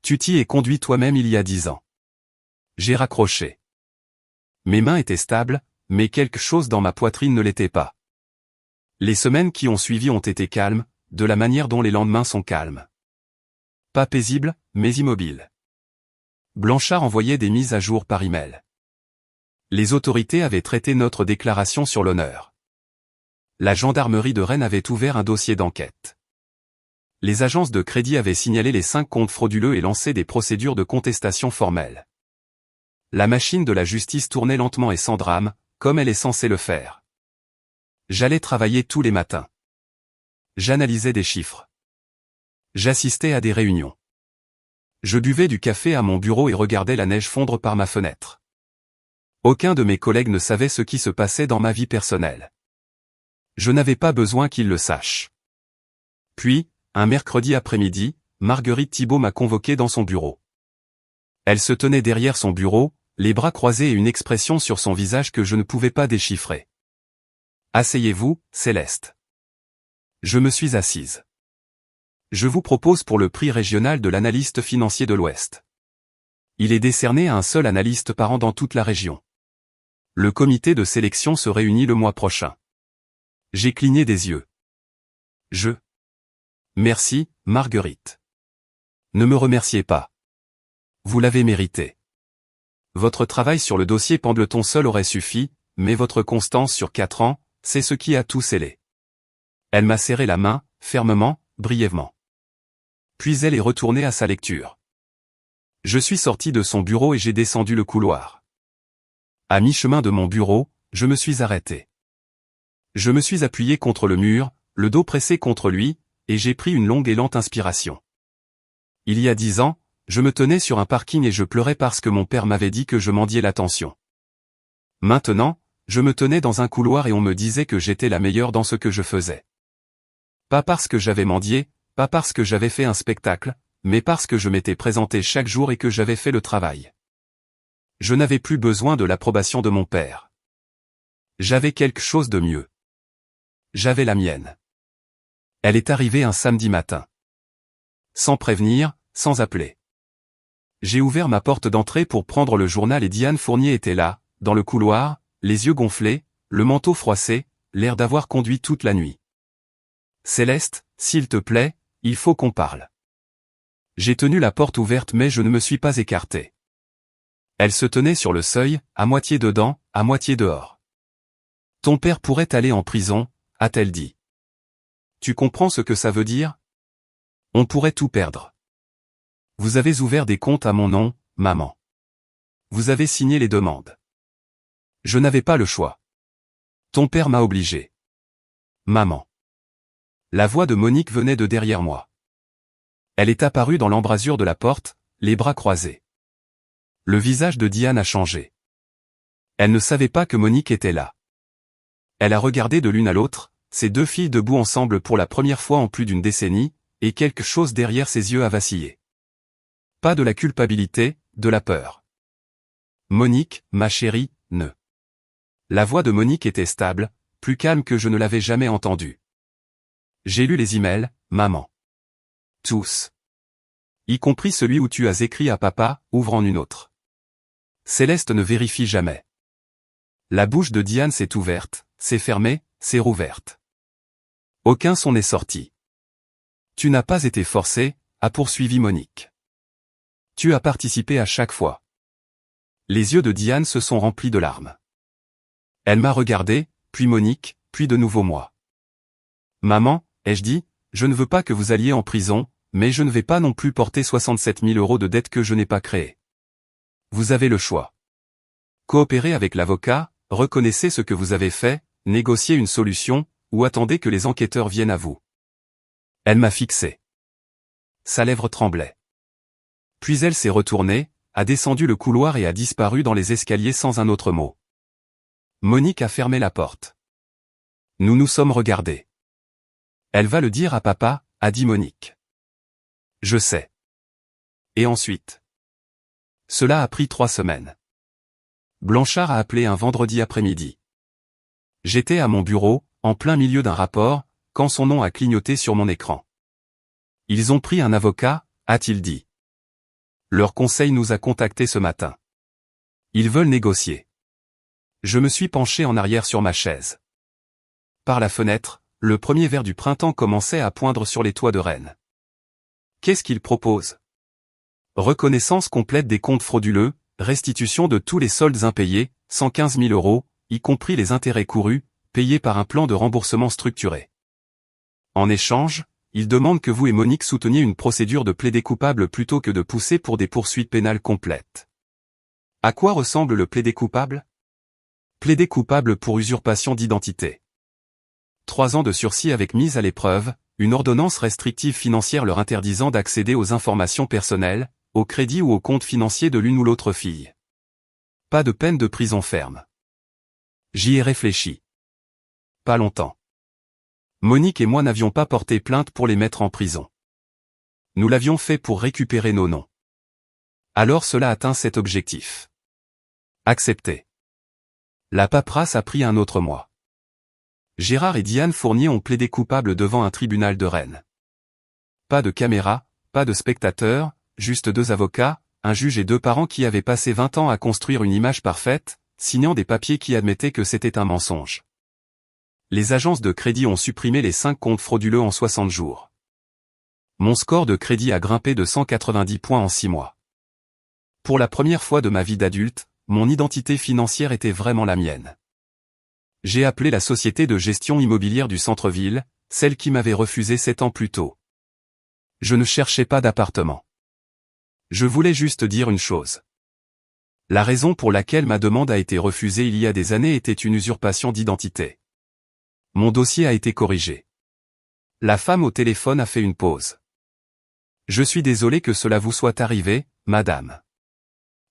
Tu t'y es conduit toi-même il y a 10 ans. J'ai raccroché. Mes mains étaient stables, mais quelque chose dans ma poitrine ne l'était pas. Les semaines qui ont suivi ont été calmes, de la manière dont les lendemains sont calmes. Pas paisibles, mais immobiles. Blanchard envoyait des mises à jour par email. Les autorités avaient traité notre déclaration sur l'honneur. La gendarmerie de Rennes avait ouvert un dossier d'enquête. Les agences de crédit avaient signalé les 5 comptes frauduleux et lancé des procédures de contestation formelles. La machine de la justice tournait lentement et sans drame, comme elle est censée le faire. J'allais travailler tous les matins. J'analysais des chiffres. J'assistais à des réunions. Je buvais du café à mon bureau et regardais la neige fondre par ma fenêtre. Aucun de mes collègues ne savait ce qui se passait dans ma vie personnelle. Je n'avais pas besoin qu'ils le sachent. Puis, un mercredi après-midi, Marguerite Thibault m'a convoqué dans son bureau. Elle se tenait derrière son bureau, les bras croisés et une expression sur son visage que je ne pouvais pas déchiffrer. « Asseyez-vous, Céleste. » Je me suis assise. Je vous propose pour le prix régional de l'analyste financier de l'Ouest. Il est décerné à un seul analyste par an dans toute la région. Le comité de sélection se réunit le mois prochain. J'ai cligné des yeux. Merci, Marguerite. Ne me remerciez pas. Vous l'avez mérité. Votre travail sur le dossier Pendleton seul aurait suffi, mais votre constance sur 4 ans, c'est ce qui a tout scellé. Elle m'a serré la main, fermement, brièvement. Puis elle est retournée à sa lecture. Je suis sorti de son bureau et j'ai descendu le couloir. À mi-chemin de mon bureau, je me suis arrêté. Je me suis appuyé contre le mur, le dos pressé contre lui, et j'ai pris une longue et lente inspiration. Il y a 10 ans, je me tenais sur un parking et je pleurais parce que mon père m'avait dit que je mendiais l'attention. Maintenant, je me tenais dans un couloir et on me disait que j'étais la meilleure dans ce que je faisais. Pas parce que j'avais mendié, pas parce que j'avais fait un spectacle, mais parce que je m'étais présenté chaque jour et que j'avais fait le travail. Je n'avais plus besoin de l'approbation de mon père. J'avais quelque chose de mieux. J'avais la mienne. Elle est arrivée un samedi matin. Sans prévenir, sans appeler. J'ai ouvert ma porte d'entrée pour prendre le journal et Diane Fournier était là, dans le couloir, les yeux gonflés, le manteau froissé, l'air d'avoir conduit toute la nuit. Céleste, s'il te plaît, il faut qu'on parle. J'ai tenu la porte ouverte mais je ne me suis pas écarté. Elle se tenait sur le seuil, à moitié dedans, à moitié dehors. Ton père pourrait aller en prison, a-t-elle dit. Tu comprends ce que ça veut dire? On pourrait tout perdre. Vous avez ouvert des comptes à mon nom, maman. Vous avez signé les demandes. Je n'avais pas le choix. Ton père m'a obligé. Maman. La voix de Monique venait de derrière moi. Elle est apparue dans l'embrasure de la porte, les bras croisés. Le visage de Diane a changé. Elle ne savait pas que Monique était là. Elle a regardé de l'une à l'autre, ces deux filles debout ensemble pour la première fois en plus d'une décennie, et quelque chose derrière ses yeux a vacillé. Pas de la culpabilité, de la peur. Monique, ma chérie, ne. La voix de Monique était stable, plus calme que je ne l'avais jamais entendue. J'ai lu les emails, maman. Tous. Y compris celui où tu as écrit à papa, ouvre en une autre. Céleste ne vérifie jamais. La bouche de Diane s'est ouverte, s'est fermée, s'est rouverte. Aucun son n'est sorti. Tu n'as pas été forcé, a poursuivi Monique. Tu as participé à chaque fois. Les yeux de Diane se sont remplis de larmes. Elle m'a regardé, puis Monique, puis de nouveau moi. Maman, ai-je dit, je ne veux pas que vous alliez en prison, mais je ne vais pas non plus porter 67 000 € de dette que je n'ai pas créée. Vous avez le choix. Coopérez avec l'avocat, reconnaissez ce que vous avez fait, négociez une solution, ou attendez que les enquêteurs viennent à vous. Elle m'a fixé. Sa lèvre tremblait. Puis elle s'est retournée, a descendu le couloir et a disparu dans les escaliers sans un autre mot. Monique a fermé la porte. Nous nous sommes regardés. Elle va le dire à papa, a dit Monique. Je sais. Et ensuite? Cela a pris 3 semaines. Blanchard a appelé un vendredi après-midi. J'étais à mon bureau, en plein milieu d'un rapport, quand son nom a clignoté sur mon écran. Ils ont pris un avocat, a-t-il dit. Leur conseil nous a contactés ce matin. Ils veulent négocier. Je me suis penché en arrière sur ma chaise. Par la fenêtre, le premier vert du printemps commençait à poindre sur les toits de Rennes. Qu'est-ce qu'ils proposent? Reconnaissance complète des comptes frauduleux, restitution de tous les soldes impayés, 115 000 €, y compris les intérêts courus, payés par un plan de remboursement structuré. En échange, ils demandent que vous et Monique souteniez une procédure de plaider coupable plutôt que de pousser pour des poursuites pénales complètes. À quoi ressemble le plaider coupable? Plaider coupable pour usurpation d'identité. 3 ans de sursis avec mise à l'épreuve, une ordonnance restrictive financière leur interdisant d'accéder aux informations personnelles, au crédit ou au compte financier de l'une ou l'autre fille. Pas de peine de prison ferme. J'y ai réfléchi. Pas longtemps. Monique et moi n'avions pas porté plainte pour les mettre en prison. Nous l'avions fait pour récupérer nos noms. Alors cela atteint cet objectif. Accepté. La paperasse a pris un autre mois. Gérard et Diane Fournier ont plaidé coupable devant un tribunal de Rennes. Pas de caméra, pas de spectateurs, juste 2 avocats, un juge et 2 parents qui avaient passé 20 ans à construire une image parfaite, signant des papiers qui admettaient que c'était un mensonge. Les agences de crédit ont supprimé les 5 comptes frauduleux en 60 jours. Mon score de crédit a grimpé de 190 points en 6 mois. Pour la première fois de ma vie d'adulte, mon identité financière était vraiment la mienne. J'ai appelé la société de gestion immobilière du centre-ville, celle qui m'avait refusé 7 ans plus tôt. Je ne cherchais pas d'appartement. Je voulais juste dire une chose. La raison pour laquelle ma demande a été refusée il y a des années était une usurpation d'identité. Mon dossier a été corrigé. La femme au téléphone a fait une pause. Je suis désolé que cela vous soit arrivé, madame.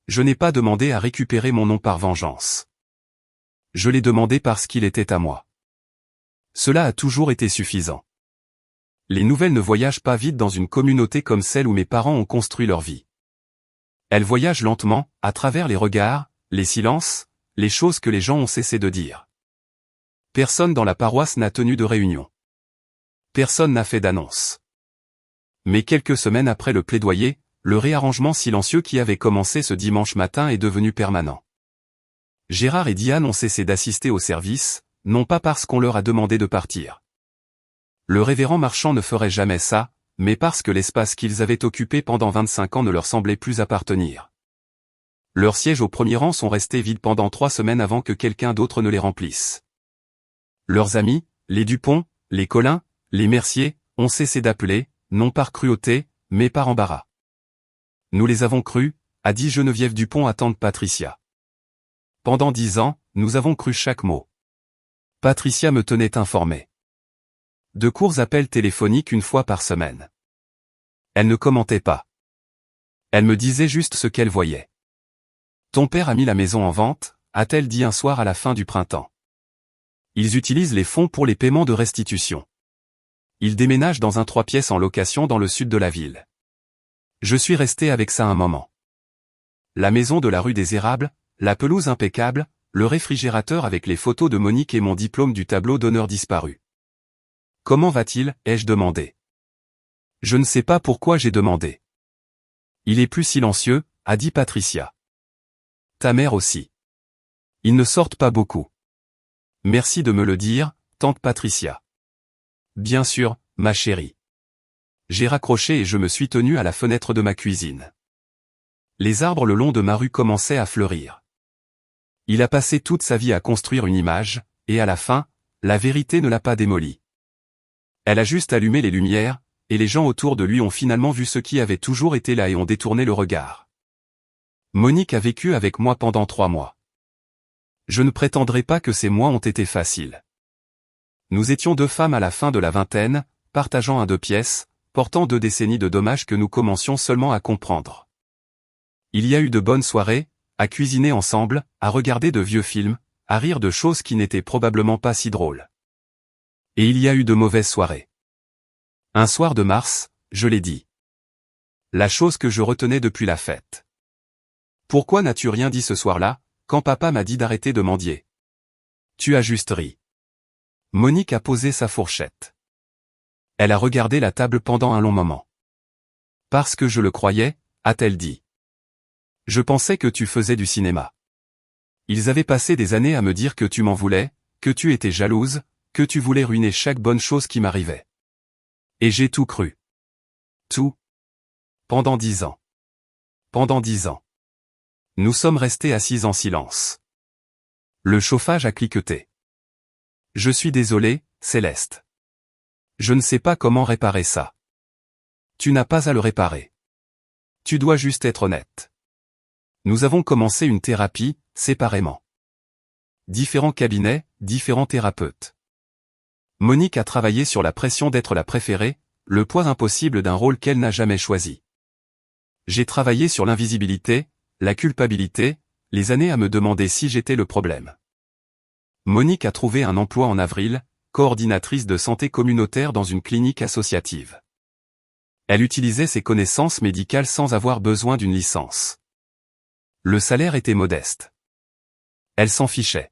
Je n'ai pas demandé à récupérer mon nom par vengeance. Je l'ai demandé parce qu'il était à moi. Cela a toujours été suffisant. Les nouvelles ne voyagent pas vite dans une communauté comme celle où mes parents ont construit leur vie. Elles voyagent lentement, à travers les regards, les silences, les choses que les gens ont cessé de dire. Personne dans la paroisse n'a tenu de réunion. Personne n'a fait d'annonce. Mais quelques semaines après le plaidoyer, le réarrangement silencieux qui avait commencé ce dimanche matin est devenu permanent. Gérard et Diane ont cessé d'assister au service, non pas parce qu'on leur a demandé de partir. Le révérend Marchand ne ferait jamais ça, mais parce que l'espace qu'ils avaient occupé pendant 25 ans ne leur semblait plus appartenir. Leurs sièges au premier rang sont restés vides pendant 3 semaines avant que quelqu'un d'autre ne les remplisse. Leurs amis, les Dupont, les Collin, les Mercier, ont cessé d'appeler, non par cruauté, mais par embarras. Nous les avons crus, a dit Geneviève Dupont à tante Patricia. Pendant 10 ans, nous avons cru chaque mot. Patricia me tenait informé. De courts appels téléphoniques une fois par semaine. Elle ne commentait pas. Elle me disait juste ce qu'elle voyait. Ton père a mis la maison en vente, a-t-elle dit un soir à la fin du printemps. Ils utilisent les fonds pour les paiements de restitution. Ils déménagent dans un 3 pièces en location dans le sud de la ville. Je suis resté avec ça un moment. La maison de la rue des Érables, la pelouse impeccable, le réfrigérateur avec les photos de Monique et mon diplôme du tableau d'honneur disparu. Comment va-t-il, ai-je demandé. Je ne sais pas pourquoi j'ai demandé. Il est plus silencieux, a dit Patricia. Ta mère aussi. Ils ne sortent pas beaucoup. Merci de me le dire, tante Patricia. Bien sûr, ma chérie. J'ai raccroché et je me suis tenu à la fenêtre de ma cuisine. Les arbres le long de ma rue commençaient à fleurir. Il a passé toute sa vie à construire une image, et à la fin, la vérité ne l'a pas démoli. Elle a juste allumé les lumières, et les gens autour de lui ont finalement vu ce qui avait toujours été là et ont détourné le regard. Monique a vécu avec moi pendant 3 mois. Je ne prétendrai pas que ces mois ont été faciles. Nous étions 2 femmes à la fin de la vingtaine, partageant un 2 pièces, portant 2 décennies de dommages que nous commencions seulement à comprendre. Il y a eu de bonnes soirées, à cuisiner ensemble, à regarder de vieux films, à rire de choses qui n'étaient probablement pas si drôles. Et il y a eu de mauvaises soirées. Un soir de mars, je l'ai dit. La chose que je retenais depuis la fête. Pourquoi n'as-tu rien dit ce soir-là, quand papa m'a dit d'arrêter de mendier? Tu as juste ri. Monique a posé sa fourchette. Elle a regardé la table pendant un long moment. Parce que je le croyais, a-t-elle dit. Je pensais que tu faisais du cinéma. Ils avaient passé des années à me dire que tu m'en voulais, que tu étais jalouse, que tu voulais ruiner chaque bonne chose qui m'arrivait. Et j'ai tout cru. Tout. Pendant 10 ans. Pendant 10 ans. Nous sommes restés assis en silence. Le chauffage a cliqueté. Je suis désolé, Céleste. Je ne sais pas comment réparer ça. Tu n'as pas à le réparer. Tu dois juste être honnête. Nous avons commencé une thérapie, séparément. Différents cabinets, différents thérapeutes. Monique a travaillé sur la pression d'être la préférée, le poids impossible d'un rôle qu'elle n'a jamais choisi. J'ai travaillé sur l'invisibilité, la culpabilité, les années à me demander si j'étais le problème. Monique a trouvé un emploi en avril, coordinatrice de santé communautaire dans une clinique associative. Elle utilisait ses connaissances médicales sans avoir besoin d'une licence. Le salaire était modeste. Elle s'en fichait.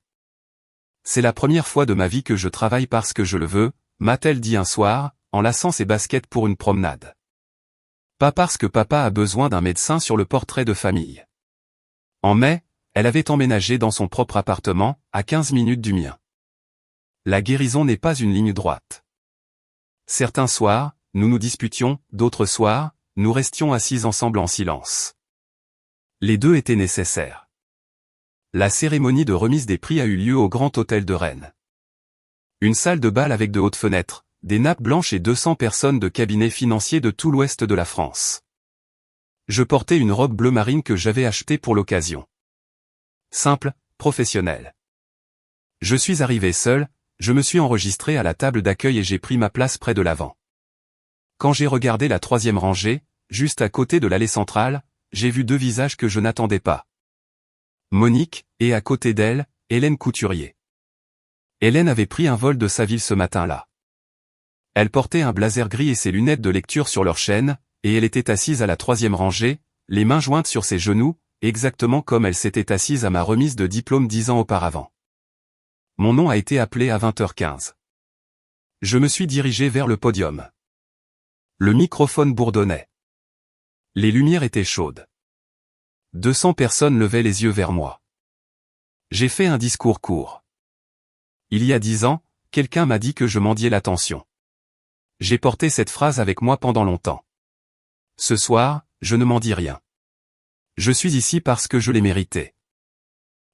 C'est la première fois de ma vie que je travaille parce que je le veux, m'a-t-elle dit un soir, en laçant ses baskets pour une promenade. Pas parce que papa a besoin d'un médecin sur le portrait de famille. En mai, elle avait emménagé dans son propre appartement, à 15 minutes du mien. La guérison n'est pas une ligne droite. Certains soirs, nous nous disputions, d'autres soirs, nous restions assis ensemble en silence. Les deux étaient nécessaires. La cérémonie de remise des prix a eu lieu au Grand Hôtel de Rennes. Une salle de bal avec de hautes fenêtres, des nappes blanches et 200 personnes de cabinets financiers de tout l'ouest de la France. Je portais une robe bleu marine que j'avais achetée pour l'occasion. Simple, professionnelle. Je suis arrivé seul, je me suis enregistré à la table d'accueil et j'ai pris ma place près de l'avant. Quand j'ai regardé la 3e rangée, juste à côté de l'allée centrale, j'ai vu 2 visages que je n'attendais pas. Monique, et à côté d'elle, Hélène Couturier. Hélène avait pris un vol de sa ville ce matin-là. Elle portait un blazer gris et ses lunettes de lecture sur leur chaîne, et elle était assise à la 3e rangée, les mains jointes sur ses genoux, exactement comme elle s'était assise à ma remise de diplôme 10 ans auparavant. Mon nom a été appelé à 20h15. Je me suis dirigé vers le podium. Le microphone bourdonnait. Les lumières étaient chaudes. 200 personnes levaient les yeux vers moi. J'ai fait un discours court. Il y a 10 ans, quelqu'un m'a dit que je mendiais l'attention. J'ai porté cette phrase avec moi pendant longtemps. Ce soir, je ne m'en dis rien. Je suis ici parce que je l'ai mérité.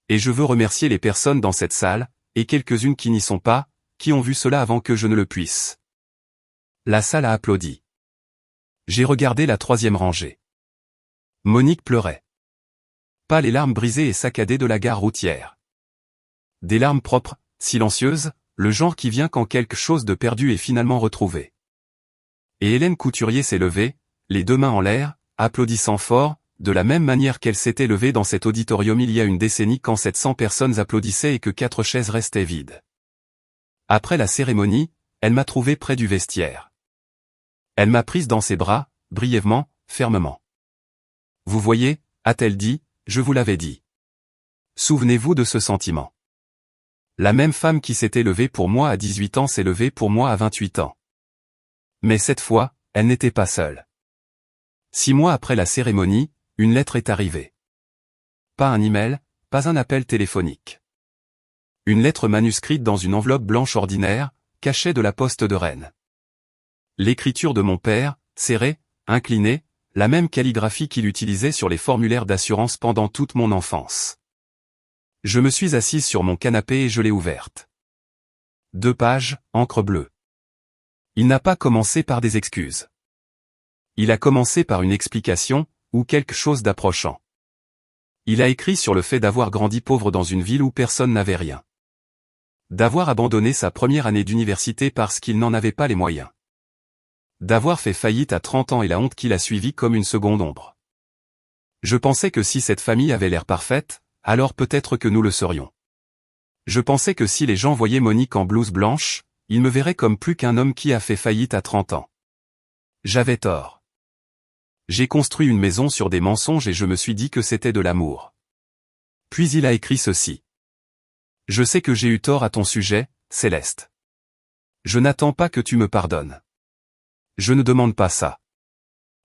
Et je veux remercier les personnes dans cette salle, et quelques-unes qui n'y sont pas, qui ont vu cela avant que je ne le puisse. La salle a applaudi. J'ai regardé la 3e rangée. Monique pleurait. Pas les larmes brisées et saccadées de la gare routière. Des larmes propres, silencieuses, le genre qui vient quand quelque chose de perdu est finalement retrouvé. Et Hélène Couturier s'est levée, les 2 mains en l'air, applaudissant fort, de la même manière qu'elle s'était levée dans cet auditorium il y a une décennie quand 700 personnes applaudissaient et que 4 chaises restaient vides. Après la cérémonie, elle m'a trouvé près du vestiaire. Elle m'a prise dans ses bras, brièvement, fermement. Vous voyez, a-t-elle dit, je vous l'avais dit. Souvenez-vous de ce sentiment. La même femme qui s'était levée pour moi à 18 ans s'est levée pour moi à 28 ans. Mais cette fois, elle n'était pas seule. 6 mois après la cérémonie, une lettre est arrivée. Pas un email, pas un appel téléphonique. Une lettre manuscrite dans une enveloppe blanche ordinaire, cachée de la poste de Rennes. L'écriture de mon père, serrée, inclinée, la même calligraphie qu'il utilisait sur les formulaires d'assurance pendant toute mon enfance. Je me suis assise sur mon canapé et je l'ai ouverte. 2 pages, encre bleue. Il n'a pas commencé par des excuses. Il a commencé par une explication, ou quelque chose d'approchant. Il a écrit sur le fait d'avoir grandi pauvre dans une ville où personne n'avait rien. D'avoir abandonné sa première année d'université parce qu'il n'en avait pas les moyens. D'avoir fait faillite à 30 ans et la honte qui l'a suivi comme une seconde ombre. Je pensais que si cette famille avait l'air parfaite, alors peut-être que nous le serions. Je pensais que si les gens voyaient Monique en blouse blanche, ils me verraient comme plus qu'un homme qui a fait faillite à 30 ans. J'avais tort. J'ai construit une maison sur des mensonges et je me suis dit que c'était de l'amour. Puis il a écrit ceci. Je sais que j'ai eu tort à ton sujet, Céleste. Je n'attends pas que tu me pardonnes. Je ne demande pas ça.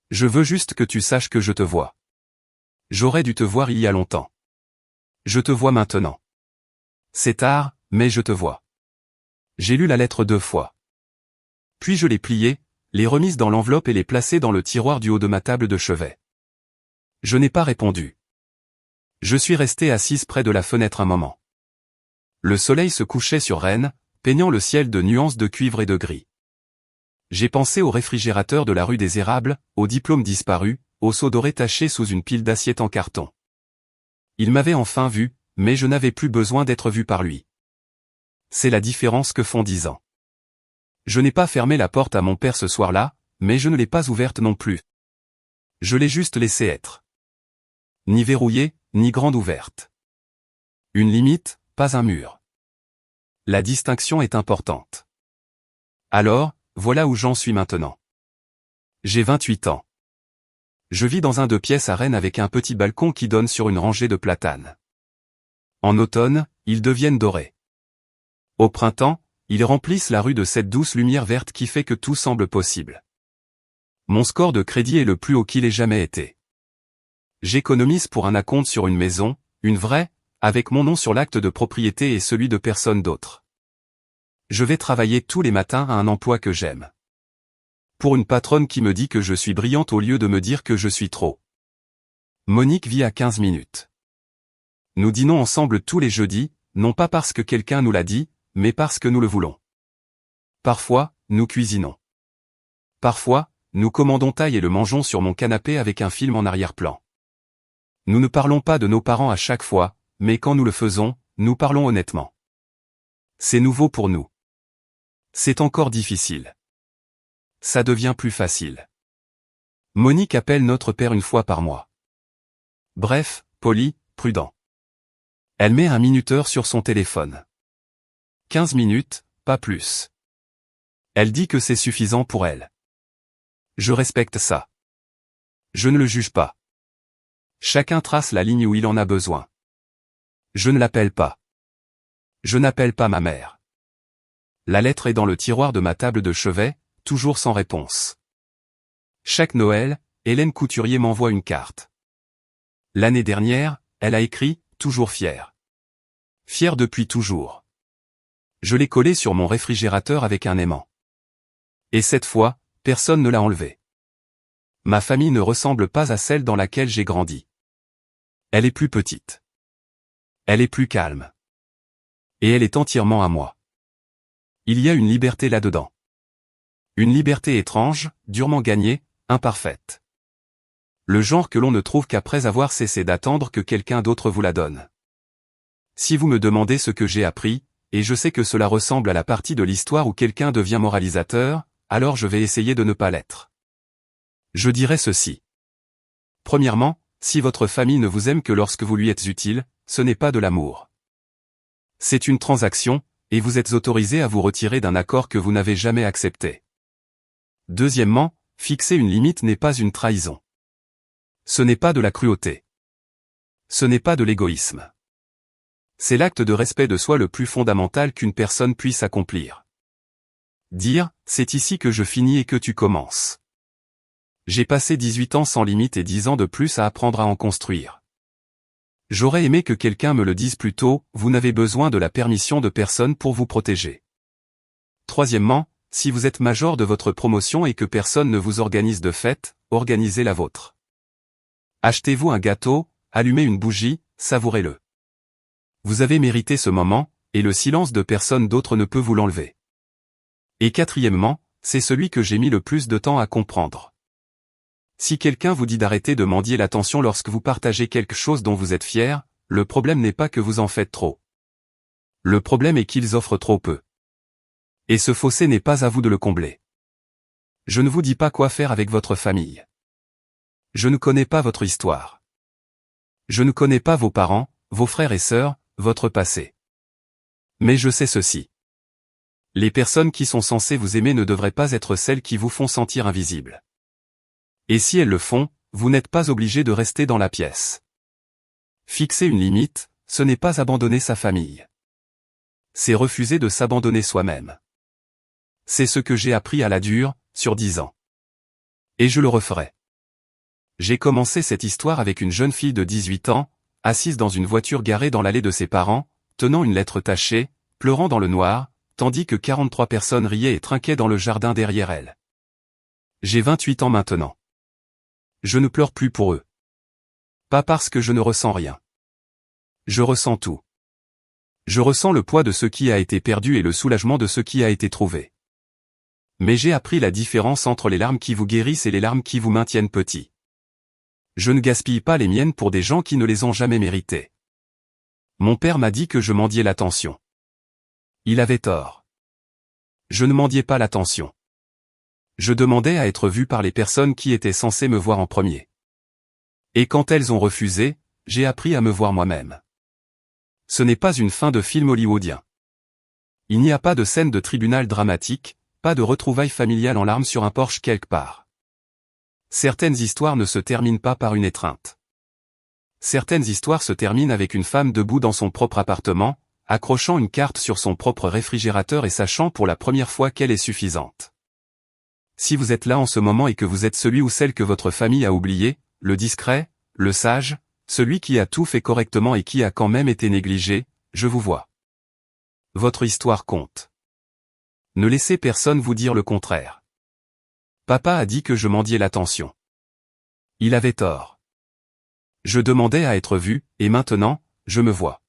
Je veux juste que tu saches que je te vois. J'aurais dû te voir il y a longtemps. Je te vois maintenant. C'est tard, mais je te vois. J'ai lu la lettre 2 fois. Puis je l'ai pliée, l'ai remise dans l'enveloppe et l'ai placée dans le tiroir du haut de ma table de chevet. Je n'ai pas répondu. Je suis restée assise près de la fenêtre un moment. Le soleil se couchait sur Rennes, peignant le ciel de nuances de cuivre et de gris. J'ai pensé au réfrigérateur de la rue des Érables, au diplôme disparu, au seau doré taché sous une pile d'assiettes en carton. Il m'avait enfin vu, mais je n'avais plus besoin d'être vu par lui. C'est la différence que font 10 ans. Je n'ai pas fermé la porte à mon père ce soir-là, mais je ne l'ai pas ouverte non plus. Je l'ai juste laissée être. Ni verrouillée, ni grande ouverte. Une limite, pas un mur. La distinction est importante. Alors, voilà où j'en suis maintenant. J'ai 28 ans. Je vis dans un 2 pièces à Rennes avec un petit balcon qui donne sur une rangée de platanes. En automne, ils deviennent dorés. Au printemps, ils remplissent la rue de cette douce lumière verte qui fait que tout semble possible. Mon score de crédit est le plus haut qu'il ait jamais été. J'économise pour un acompte sur une maison, une vraie, avec mon nom sur l'acte de propriété et celui de personne d'autre. Je vais travailler tous les matins à un emploi que j'aime. Pour une patronne qui me dit que je suis brillante au lieu de me dire que je suis trop. Monique vit à 15 minutes. Nous dînons ensemble tous les jeudis, non pas parce que quelqu'un nous l'a dit, mais parce que nous le voulons. Parfois, nous cuisinons. Parfois, nous commandons taille et le mangeons sur mon canapé avec un film en arrière-plan. Nous ne parlons pas de nos parents à chaque fois, mais quand nous le faisons, nous parlons honnêtement. C'est nouveau pour nous. C'est encore difficile. Ça devient plus facile. Monique appelle notre père une fois par mois. Bref, poli, prudent. Elle met un minuteur sur son téléphone. 15 minutes, pas plus. Elle dit que c'est suffisant pour elle. Je respecte ça. Je ne le juge pas. Chacun trace la ligne où il en a besoin. Je ne l'appelle pas. Je n'appelle pas ma mère. La lettre est dans le tiroir de ma table de chevet, toujours sans réponse. Chaque Noël, Hélène Couturier m'envoie une carte. L'année dernière, elle a écrit « Toujours fière ». Fière depuis toujours. Je l'ai collée sur mon réfrigérateur avec un aimant. Et cette fois, personne ne l'a enlevée. Ma famille ne ressemble pas à celle dans laquelle j'ai grandi. Elle est plus petite. Elle est plus calme. Et elle est entièrement à moi. Il y a une liberté là-dedans. Une liberté étrange, durement gagnée, imparfaite. Le genre que l'on ne trouve qu'après avoir cessé d'attendre que quelqu'un d'autre vous la donne. Si vous me demandez ce que j'ai appris, et je sais que cela ressemble à la partie de l'histoire où quelqu'un devient moralisateur, alors je vais essayer de ne pas l'être. Je dirais ceci. Premièrement, si votre famille ne vous aime que lorsque vous lui êtes utile, ce n'est pas de l'amour. C'est une transaction, et vous êtes autorisé à vous retirer d'un accord que vous n'avez jamais accepté. Deuxièmement, fixer une limite n'est pas une trahison. Ce n'est pas de la cruauté. Ce n'est pas de l'égoïsme. C'est l'acte de respect de soi le plus fondamental qu'une personne puisse accomplir. Dire, c'est ici que je finis et que tu commences. J'ai passé 18 ans sans limite et 10 ans de plus à apprendre à en construire. J'aurais aimé que quelqu'un me le dise plus tôt, vous n'avez besoin de la permission de personne pour vous protéger. Troisièmement, si vous êtes major de votre promotion et que personne ne vous organise de fête, organisez la vôtre. Achetez-vous un gâteau, allumez une bougie, savourez-le. Vous avez mérité ce moment, et le silence de personne d'autre ne peut vous l'enlever. Et quatrièmement, c'est celui que j'ai mis le plus de temps à comprendre. Si quelqu'un vous dit d'arrêter de mendier l'attention lorsque vous partagez quelque chose dont vous êtes fier, le problème n'est pas que vous en faites trop. Le problème est qu'ils offrent trop peu. Et ce fossé n'est pas à vous de le combler. Je ne vous dis pas quoi faire avec votre famille. Je ne connais pas votre histoire. Je ne connais pas vos parents, vos frères et sœurs, votre passé. Mais je sais ceci. Les personnes qui sont censées vous aimer ne devraient pas être celles qui vous font sentir invisible. Et si elles le font, vous n'êtes pas obligé de rester dans la pièce. Fixer une limite, ce n'est pas abandonner sa famille. C'est refuser de s'abandonner soi-même. C'est ce que j'ai appris à la dure, sur 10 ans. Et je le referai. J'ai commencé cette histoire avec une jeune fille de 18 ans, assise dans une voiture garée dans l'allée de ses parents, tenant une lettre tachée, pleurant dans le noir, tandis que 43 personnes riaient et trinquaient dans le jardin derrière elle. J'ai 28 ans maintenant. Je ne pleure plus pour eux. Pas parce que je ne ressens rien. Je ressens tout. Je ressens le poids de ce qui a été perdu et le soulagement de ce qui a été trouvé. Mais j'ai appris la différence entre les larmes qui vous guérissent et les larmes qui vous maintiennent petit. Je ne gaspille pas les miennes pour des gens qui ne les ont jamais méritées. Mon père m'a dit que je mendiais l'attention. Il avait tort. Je ne mendiais pas l'attention. Je demandais à être vu par les personnes qui étaient censées me voir en premier. Et quand elles ont refusé, j'ai appris à me voir moi-même. Ce n'est pas une fin de film hollywoodien. Il n'y a pas de scène de tribunal dramatique, pas de retrouvailles familiales en larmes sur un porche quelque part. Certaines histoires ne se terminent pas par une étreinte. Certaines histoires se terminent avec une femme debout dans son propre appartement, accrochant une carte sur son propre réfrigérateur et sachant pour la première fois qu'elle est suffisante. Si vous êtes là en ce moment et que vous êtes celui ou celle que votre famille a oublié, le discret, le sage, celui qui a tout fait correctement et qui a quand même été négligé, je vous vois. Votre histoire compte. Ne laissez personne vous dire le contraire. Papa a dit que je mendiais l'attention. Il avait tort. Je demandais à être vu, et maintenant, je me vois.